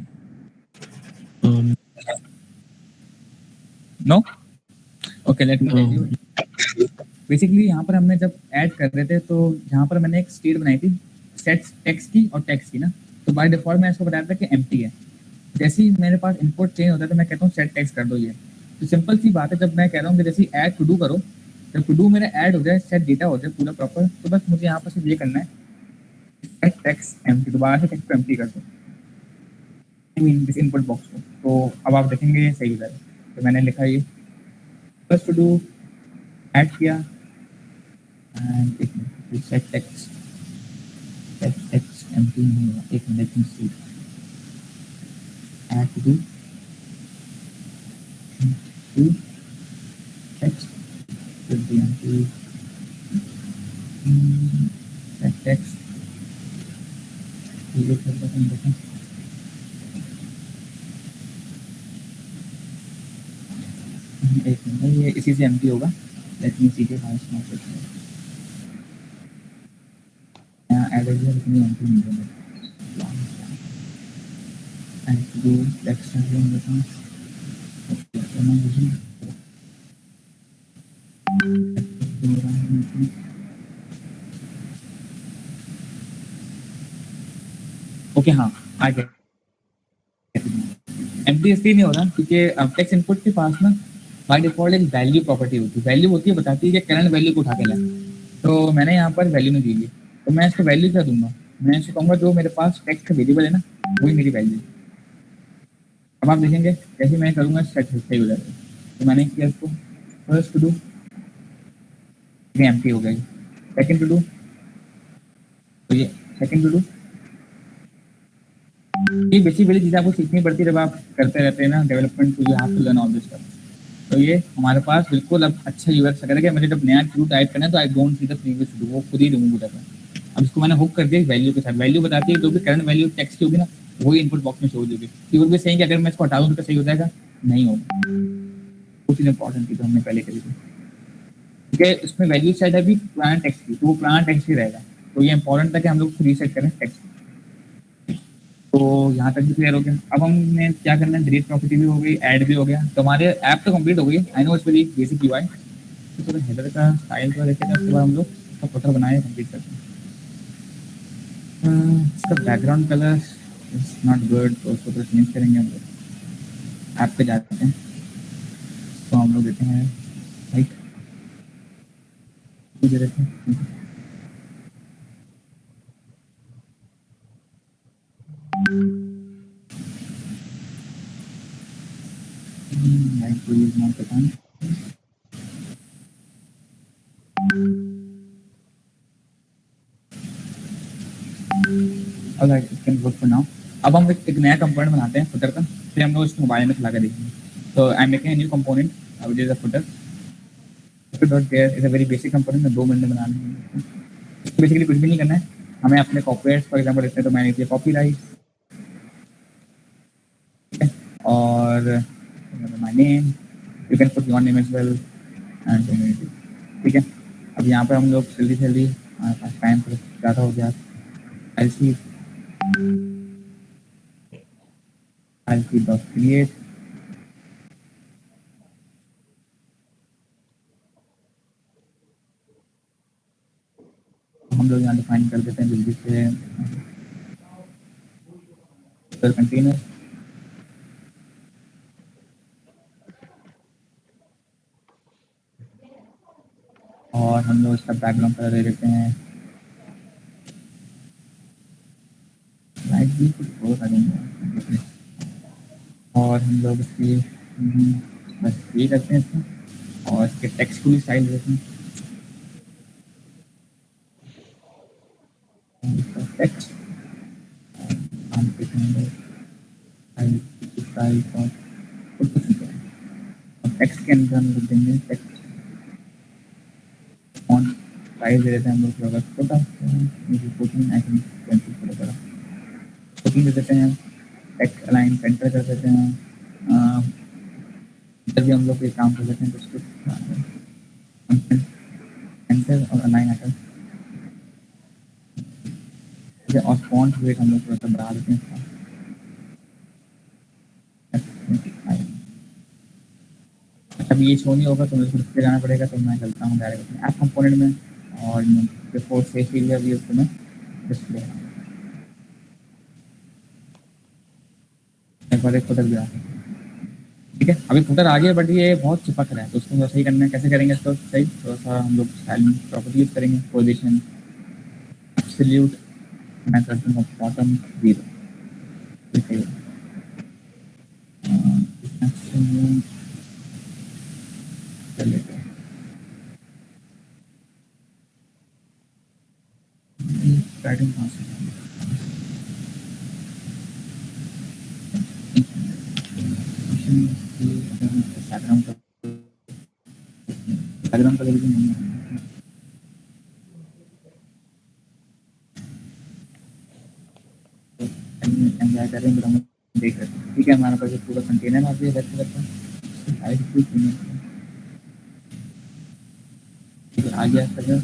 Um, no? Okay, let me tell you. no. Basically यहाँ पर हमने जब ऐड कर रहे थे तो यहाँ पर मैंने एक स्टेट बनाई थी सेट टेक्स्ट की और टेक्स्ट की ना, तो बाय डिफॉल्ट मैं इसको बताया था कि एम्प्टी है। जैसे ही मेरे पास इनपुट चेंज होता है तो मैं कहता हूँ सेट टेक्स्ट कर दो ये। तो सिंपल सी बात है, जब मैं कह रहा हूँ कि जैसे ऐड टू डू करो, जब टू डू मेरा ऐड हो जाए, सेट डेटा हो जाए पूरा प्रॉपर, तो बस मुझे यहाँ पर सिर्फ ये करना है सेट टेक्स्ट एम्प्टी, दोबारा से टेक्स्ट को एम्प्टी कर दो, I mean this input box को। तो अब आप देखेंगे ये सही हो जाएगा। तो मैंने लिखा ये बस टू डू ऐड किया एंड एक मिनट सेट टेक्स्ट एम्प्टी नहीं हुआ, एक minute see add to do text should be empty. That text ये कर देते हैं। एक मिनट, ये इसी से एम्प्टी होगा। लेट मी सी के फाइल्स में यहाँ ऐड हो गया लेकिन ये एम्प्टी नहीं होगा। And to do text empty देता हूँ। ओके हाँ आ गया। एम्प्टी इसलिए नहीं हो रहा क्योंकि टेक्स्ट इनपुट के पास ना बाय डिफॉल्ट एक वैल्यू प्रॉपर्टी होती है। वैल्यू होती है, बताती है कि करंट वैल्यू को उठा के लाए। तो मैंने यहाँ पर वैल्यू नहीं दी है, तो मैं इसको वैल्यू क्या दूंगा? मैं इसको कहूँगा जो मेरे पास टेक्स्ट का वेरिएबल है ना, वही मेरी वैल्यू। अब आप देखेंगे जैसे मैं करूँगा सेट सही हो जाएगा। तो मैंने किया इसको फर्स्ट टू डू, ये एम्प्टी हो गई। सेकंड टू डू, तो ये सेकंड टू डू। ये बेसिक वाली चीज़ें आपको सीखनी पड़ती है जब आप करते रहते हैं ना डेवलपमेंट, तो you have to learn all this stuff. तो ये हमारे पास बिल्कुल अब अच्छा यूएक्स अगर है, मुझे जब नया टू टाइप करना है तो I don't see the previous to, वो खुद ही रिमूव हो जाता है। अब इसको मैंने हुक कर दिया वैल्यू के साथ। वैल्यू बताती है जो भी करंट वैल्यू टेक्स्ट की होगी ना, वही इनपुट बॉक्स में शो हो जाएगी। यू विल बी सेइंग कि अगर मैं इसको हटा दूं तो सही हो जाएगा, नहीं होगा। वो चीज़ इंपॉर्टेंट थी जो हमने पहले करी थी, क्योंकि इसमें वैल्यू सेट है भी पुराना टेक्स्ट की, तो वो पुराना टेक्स्ट ही रहेगा। तो ये इंपॉर्टेंट था कि हम लोग रीसेट करें टेक्स्ट। तो यहाँ तक भी क्लियर हो गया। अब हमने क्या करना है, डिलीट प्रॉपर्टी भी हो गई, ऐड भी हो गया, तो हमारे ऐप तो कंप्लीट हो गई। I know it's very basic UI. तो थोड़ा हेडर का स्टाइल थोड़ा देखें, उसके बाद हम लोग इसका फुटर बनाए कंप्लीट करते हैं। इसका background colour is not good, तो उसको थोड़ा चेंज करेंगे हम लोग। ऐप पे जाते हैं तो हम लोग देते हैं लाइक दे देते हैं। लाइक टू यूज नॉट पता। Alright, it can work for now. अब हम एक नया कंपोनेंट बनाते हैं फुटर का, फिर हम लोग इसको मोबाइल में चला कर देखेंगे। तो I am making new component which is a footer. footer.js is a very basic component, मैं 2 मिनट में बनाने हैं। बेसिकली कुछ भी नहीं करना है हमें। अपने कॉपीराइट फॉर एग्जांपल लिखते हैं तो मैंने किया कॉपीराइट और my name, you can put your name as well and community. ठीक है, अब यहाँ पर हम लोग जल्दी हमारे पास टाइम ज़्यादा हो गया। I'll see dot create, हम लोग यहाँ डिफाइन कर देते हैं जल्दी से कंटेनर, और हम लोग इसका बैकग्राउंड कलर दे देते हैं लाइट भी कुछ बहुत आ जाएंगे। और हम लोग इसकी बस ये करते हैं इसमें, और इसके टेक्स्ट को भी स्टाइल देते हैं टेक्स्ट स्टाइल और कुछ टेक्स्ट के अंदर हम लोग देंगे टेक्स्ट फॉन्ट साइज दे देते हैं हम लोग थोड़ा छोटा, मुझे 14 आई थिंक 20 थोड़ा बड़ा 14 दे देते हैं। टेक अलाइन सेंटर कर देते हैं। इधर भी हम लोग एक काम कर देते हैं, कुछ सेंटर और अलाइन आइटम और फॉन्ट वेट हम लोग थोड़ा सा बढ़ा देते हैं। अब ये शो नहीं होगा तो मुझे खुद जाना पड़ेगा, तो मैं चलता हूँ डायरेक्ट ऐप कंपोनेंट में और बिफोर सेफ एरिया भी उसमें डिस्प्ले एक बार एक फुटर भी आ गया। ठीक है, अभी फुटर आ गया बट ये बहुत चिपक रहा है, तो उसको सही करना है। कैसे करेंगे इसको सही? थोड़ा सा हम लोग स्टाइलिंग प्रॉपर्टी यूज करेंगे। पोजीशन एब्सोल्यूट, मैं करता हूँ बॉटम 0। ठीक है, चलेगा। स्टार्टिंग कहाँ से? बैकग्राउंड कलर भी नहीं है। एंजॉय करेंगे हम देख रहे हैं। ठीक है, हमारे पास पूरा कंटेनर आ गया वेब का। ठीक है, आ गया sir.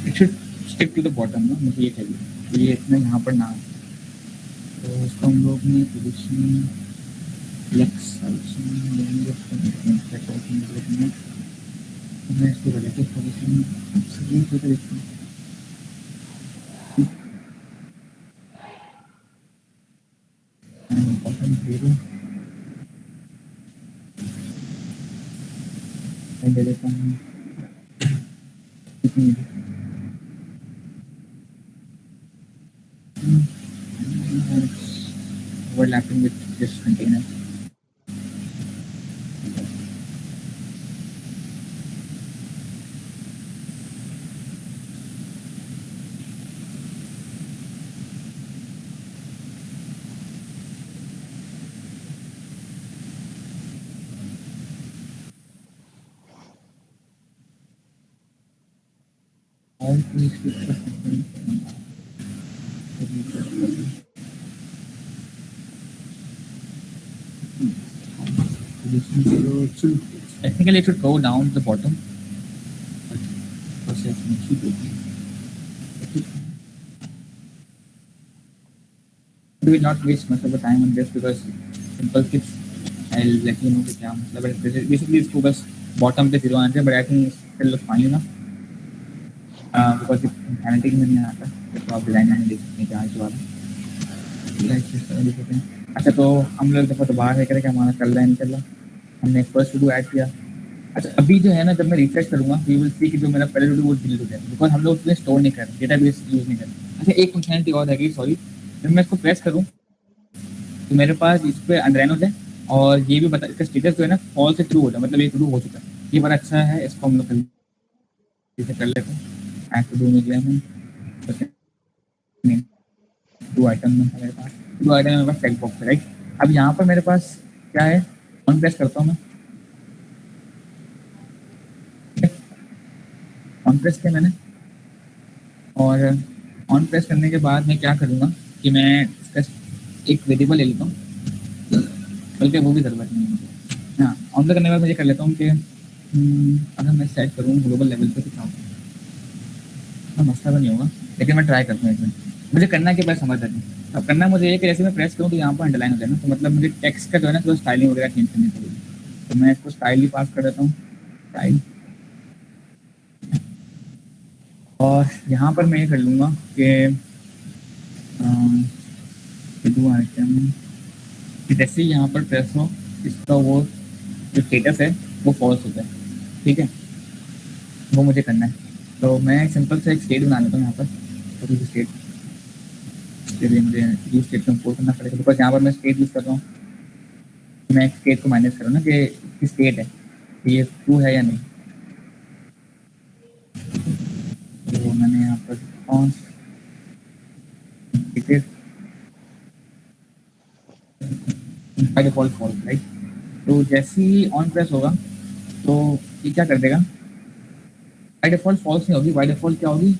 It should stick to the bottom ना, मुझे ये चाहिए, ये इतना यहाँ पर ना। तो उसको हम लोग ने पोजीशन फ्लेक्स लेंगे, मैं इसको रिलेटिव पोजीशन बॉटम 0 दे देता हूँ। overlapping with this container. All these technically it should go down to the bottom. We will not waste much of the time on this because simple tips I'll let you know कि क्या मतलब है। Basically इसको बस bottom पे 0 आना चाहिए, but I think it still looks fine enough because handling में नहीं आता, तो आप डिजाइन में देख सकते हैं क्या है वाला। अच्छा, तो हम लोग दफा तो बाहर है करें, हमारा चल रहा है नहीं चल रहा। हमने फर्स्ट टू ऐड किया। अच्छा, अभी जो है ना, जब मैं रिफ्रेश करूंगा वी विल सी कि जो मेरा पहले टू वो डिलीट हो जाएगा, बिकॉज हम लोग उसमें स्टोर नहीं कर रहे, डेटाबेस यूज नहीं कर रहे। अच्छा, एक फंक्शनलिटी और है, सॉरी, जब मैं इसको प्रेस करूँ तो मेरे पास इस पर अनरन हो जाए और ये भी बता, इसका स्टेटस जो है ना फॉल से ट्रू हो जाए, मतलब ये ट्रू हो चुका है। ये बड़ा अच्छा है, इसको हम लोग कर लेते हैं। ऐड टू डू में गया मैं, टू आइटम में मेरे पास, टू आइटम मेरे पास टेक्स्ट बॉक्स है, राइट। अब यहाँ पर मेरे पास क्या है, ऑन प्रेस करता हूँ मैं, ऑन प्रेस किया मैंने, और ऑन प्रेस करने के बाद मैं क्या करूँगा कि मैं इसका एक वेरिएबल ले लेता हूँ, बल्कि वो भी ज़रूरत नहीं है मुझे। हाँ, ऑन करने के बाद मुझे कर लेता हूँ कि अगर मैं सेट करूँ ग्लोबल लेवल पे कितना होगा, मसला तो नहीं होगा, लेकिन मैं ट्राई करता हूँ एक मिनट। मुझे करना के बाद समझ आता है। अब करना मुझे ये कि जैसे मैं प्रेस करूँ तो यहाँ पर अंडरलाइन हो जाए ना, तो मतलब मुझे टेक्स्ट का जो है ना थोड़ा स्टाइलिंग वगैरह चेंज करनी पड़ेगी। तो मैं इसको स्टाइल ही पास कर देता हूँ, स्टाइल। और यहाँ पर मैं ये कर लूँगा कि आइटम जैसे ही यहाँ पर प्रेस हो, इसका वो जो स्टेटस है वो फॉल्स होता है, ठीक है, वो मुझे करना है। तो मैं सिंपल से एक स्टेट बना लेता हूँ यहाँ पर, छोटी सी स्टेट, इसके लिए मुझे यूज स्टेट को इम्पोर्ट करना पड़ेगा, बिकॉज यहाँ पर मैं स्टेट यूज़ कर रहा हूँ। मैं एक स्टेट को माइनस करूँ ना कि स्टेट है, ये ट्रू है या नहीं। तो मैंने यहाँ पर बाय डिफॉल्ट फॉल्स, राइट। तो जैसे ही ऑन प्रेस होगा तो ये क्या कर देगा, बाय डिफॉल्ट फॉल्स नहीं होगी, बाय डिफॉल्ट क्या होगी,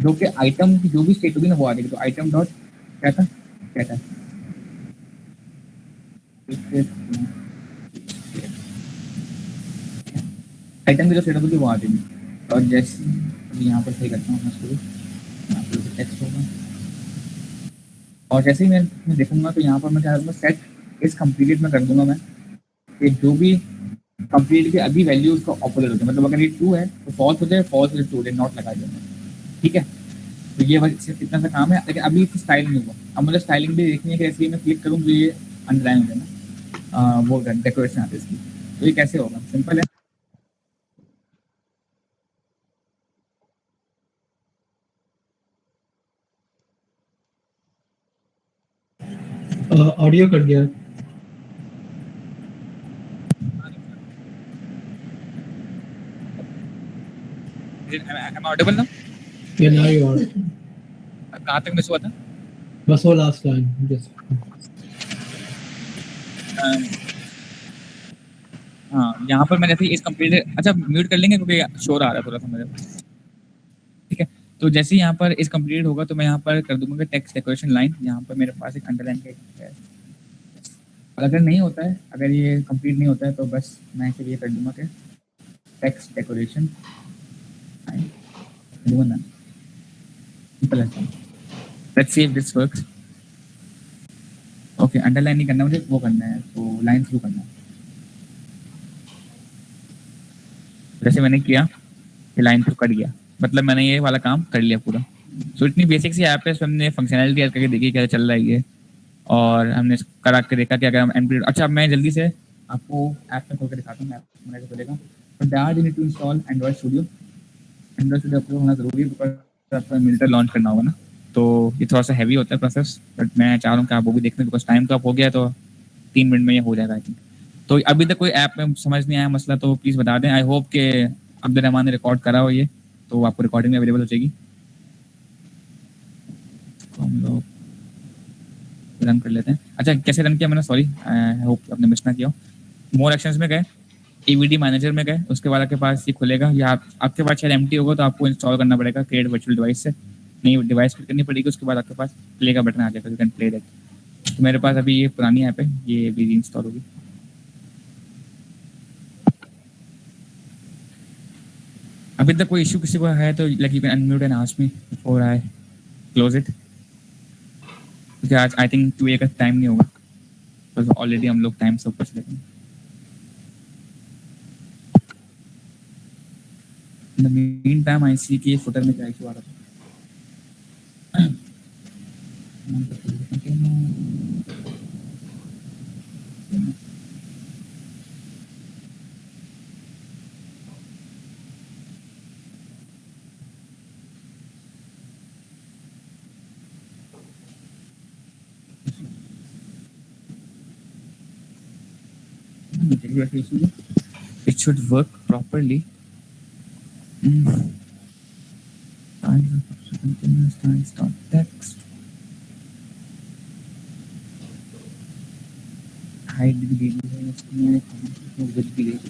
जो कि आइटम की जो भी स्टेट होगी ना वो आ जाएगी। तो आइटम डॉट क्या था, क्या था, आइटम की जो स्टेट होगी वो आ जाएगी। और जैसे अभी यहाँ पर सही करता हूँ मैं इसको, यहाँ पर टेक्स्ट होगा, और जैसे ही मैं देखूंगा तो यहाँ पर मैं क्या करूँगा, सेट इस कंप्लीटेड में कर दूंगा मैं, कि जो भी कंप्लीट की अभी वैल्यू उसका ऑपोजिट होता है, मतलब अगर ये ट्रू है तो फॉल्स हो जाए, फॉल्स हो ट्रू, नॉट लगा देना, ठीक है। तो ये बस इतना सा काम है, लेकिन अभी स्टाइल नहीं हुआ। अब मुझे स्टाइलिंग भी देखनी है कि ऐसे ही मैं क्लिक करूँ तो ये अंडरलाइन हो जाए ना, वो डेकोरेशन आती है इसकी। तो ये कैसे होगा, सिंपल है। ऑडियो कट गया। Am I audible now? Yeah, now you are. कहाँ तक मिस हुआ था? बस वो लास्ट लाइन जस्ट। हाँ, यहाँ पर मैं जैसे इस कंप्लीट, अच्छा म्यूट कर लेंगे क्योंकि शोर आ रहा है थोड़ा सा मेरे, ठीक है। तो जैसे ही यहाँ पर इस कंप्लीट होगा तो मैं यहाँ पर कर दूंगा टेक्स्ट डेकोरेशन लाइन, यहाँ पर मेरे पास एक अंडरलाइन का है। और अगर नहीं होता है, अगर ये कंप्लीट नहीं होता है तो बस मैं फिर ये कर दूंगा कि टेक्स्ट डेकोरेशन दूंगा ना, सिंपल है। Let's see if this works. Okay, underline नहीं करना मुझे, वो करना है, तो लाइन थ्रू करना है। जैसे मैंने किया कि लाइन थ्रू कट गया, मतलब मैंने ये वाला काम कर लिया पूरा। सो इतनी बेसिक सी ऐप है, इसमें हमने फंक्शनैलिटी ऐड करके देखी क्या चल रहा है ये, और हमने करा के देखा कि अगर हम एंड्रॉइड, अच्छा मैं जल्दी से आपको ऐप में खोल के दिखाता हूँ, ऐप मेरे को चलेगा। तो that you need to install Android Studio. Android Studio आपको होना जरूरी है, बिकॉज आपका मिलटर लॉन्च करना होगा ना, तो ये थोड़ा सा हैवी होता है प्रोसेस, बट मैं चाह रहा हूँ कि आप वो भी देख लें, बिकॉज टाइम तो आप हो गया, तो 3 मिनट में ये हो जाएगा आई थिंक। तो अभी तक कोई ऐप में समझ नहीं आया मसला तो प्लीज़ बता दें। आई होप कि अब्दुल रहमान ने रिकॉर्ड करा हो ये, तो आपको रिकॉर्डिंग में अवेलेबल हो जाएगी। तो हम लोग रन कर लेते हैं। अच्छा, कैसे रन किया मैंने, सॉरी आई होप आपने मिस ना किया। मोर एक्शंस में गए, ईवीडी मैनेजर में गए, उसके बाद आपके पास ये खुलेगा, या आपके पास शायद एम्प्टी होगा तो आपको इंस्टॉल करना पड़ेगा क्रिएट वर्चुअल डिवाइस से, नई डिवाइस क्लिक करनी पड़ेगी, उसके बाद आपके पास प्ले का बटन आ जाएगा, यू कैन प्ले दैट। तो मेरे पास अभी ये पुरानी ऐप है, ये अभी इंस्टॉल होगी। अभी तक कोई इशू किसी को है तो like you can unmute and ask me before I close it, क्योंकि आज आई थिंक 2 का टाइम नहीं होगा, तो ऑलरेडी हम लोग टाइम से ऊपर चले गए। In the meantime, I see कि फुटर में क्या इशू आ रहा था। It should work properly. Start text. Hide the details. With the details.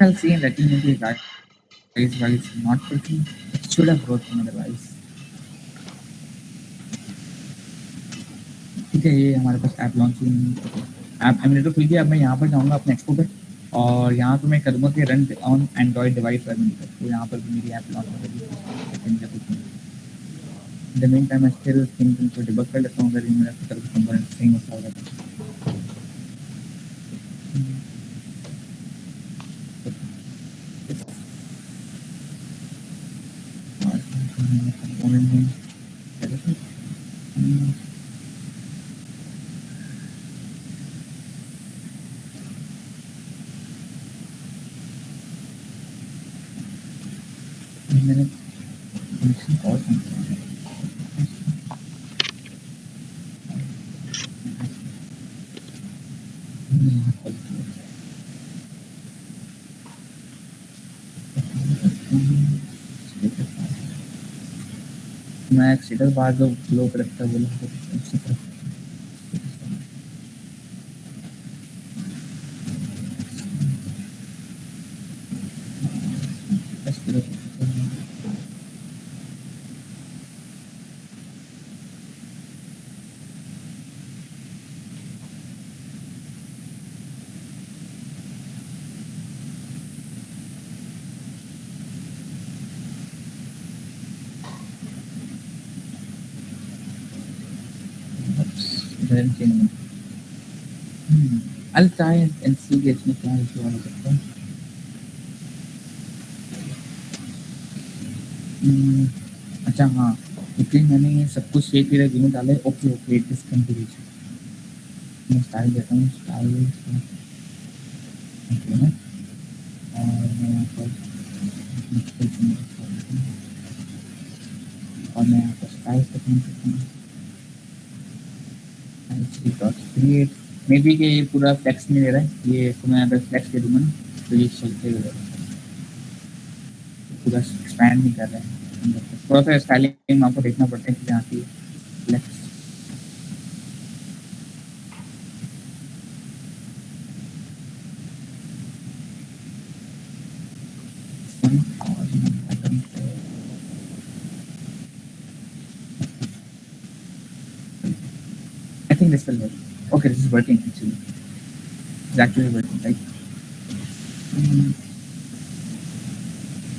I'll see and let you know the guys why it's not working. It should have worked otherwise. ठीक है, ये हमारे पास app launch app emulator तो खुल गया। अब मैं यहाँ पर जाऊँगा अपने एक्सपो पे, और यहाँ पर मैं करूँगा कि run on Android device emulator, तो यहाँ पर भी मेरी ऐप लॉन्च हो जाएगी। इन द मीन टाइम मैं स्टिल थिंक इनको डिबग कर लेता हूँ, अगर मेरा तरफ कंपोनेंट सही मसला हो जाता है। मैंने कनेक्शन कॉल मैं स्टेटस बार जो लो पे रखता है बोला I'll try and see कि इसमें क्या इशू हो सकता है. अच्छा हाँ, क्योंकि मैंने ये सब कुछ सेव किया जिन्हें डाले. ओके ओके, दिस कंटिन्यूशन मैं स्टाइल देता हूँ. स्टाइल ओके ना, और मैं यहाँ पर और मैं यहाँ पर स्टाइल सेटिंग करता हूँ. क्रिएट मे बी कि ये पूरा फ्लेक्स नहीं दे रहा है. ये तो मैं अगर फ्लेक्स दे दूँगा ना तो ये चलते हुए पूरा एक्सपैंड नहीं कर रहा है. थोड़ा सा स्टाइलिंग आपको देखना पड़ता है कि यहाँ की flex. I think this will work. Okay, this is working actually. It's actually working, right?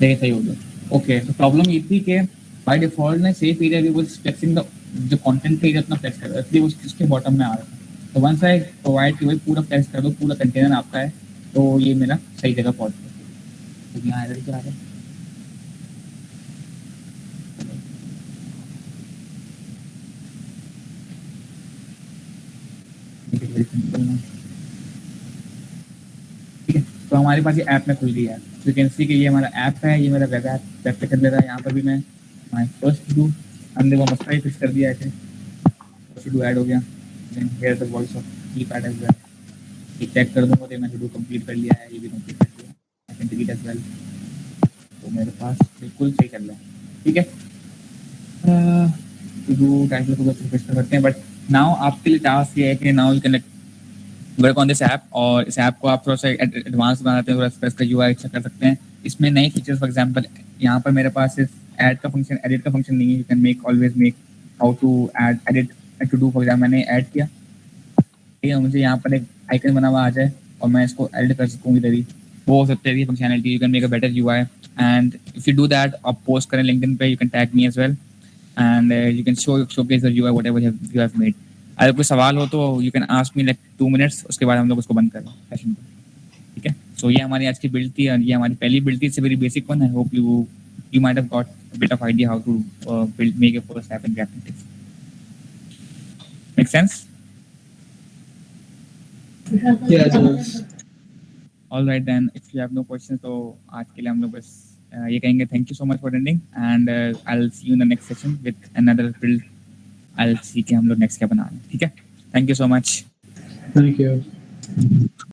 देखिए सही हो गया. ओके, तो प्रॉब्लम ये थी कि बाय डिफॉल्ट में सेफ एरिया भी वाज फ्लेक्सिंग द जो कंटेंट का एरिया अपना फ्लेक्स कर रहा है, इसलिए वो उसके बॉटम में आ रहा था. तो वंस आई प्रोवाइड कि भाई पूरा फ्लेक्स कर दो, पूरा कंटेनर आपका है, तो ये मेरा सही जगह पहुंच गया. तो यहाँ एरर क्या आ रहा है? ठीक है, तो हमारे पास ये ऐप में खुल गया है. यू कैन सी कि ये हमारा ऐप है, ये मेरा वेब ऐप वेब पे कर ले रहा है. यहाँ पर भी मैं माय फर्स्ट डू हमने वो मस्ता ही फिक्स कर दिया है. फर्स्ट डू ऐड हो गया. Then here the voice of keypad as well. ये चेक कर दूंगा तो मैं डू कंप्लीट कर लिया है, ये भी कंप्लीट कर लिया. I can delete as well. तो मेरे पास बिल्कुल सही चल रहा है. ठीक है, डू टाइटल को फिक्स करते हैं. बट नाउ आपके लिए टास्क ये है कि now you can work on this app. और इस ऐप को आप थोड़ा सा एडवांस बनाते हैं, थोड़ा सा इसका यूआई अच्छा कर सकते हैं. इसमें नए फीचर्स फॉर एग्जांपल यहाँ पर मेरे पास ऐड का फंक्शन, एडिट का फंक्शन नहीं है. You can make always make how to add edit to do. For example मैंने ऐड किया, ठीक है, मुझे यहाँ पर एक आइकन बना हुआ आ जाए और मैं इसको एडिट कर सकूँ इधर ही. वो हो सकता है functionality. You can make a better UI and if you do that आप पोस्ट करें लिंक्डइन पे, you can tag me as well and you can showcase the UI whatever you have made. अगर कोई सवाल हो तो you can ask me like 2 minutes, उसके बाद हम लोग उसको बंद कर रहे हैं सेशन को. ठीक है, सो ये हमारी आज की बिल्ड थी और ये हमारी पहली बिल्ड थी. It's a very basic one. I hope you might have got a bit of idea how to build make a first app in React Native. Make sense? Yeah, it does. All right then, if you have no questions तो आज के लिए हम लोग बस ये कहेंगे thank you so much for attending and I will see you in the next session with another build. I will see कि हम लोग नेक्स्ट क्या बना रहे हैं. ठीक है, thank you so much. Thank you.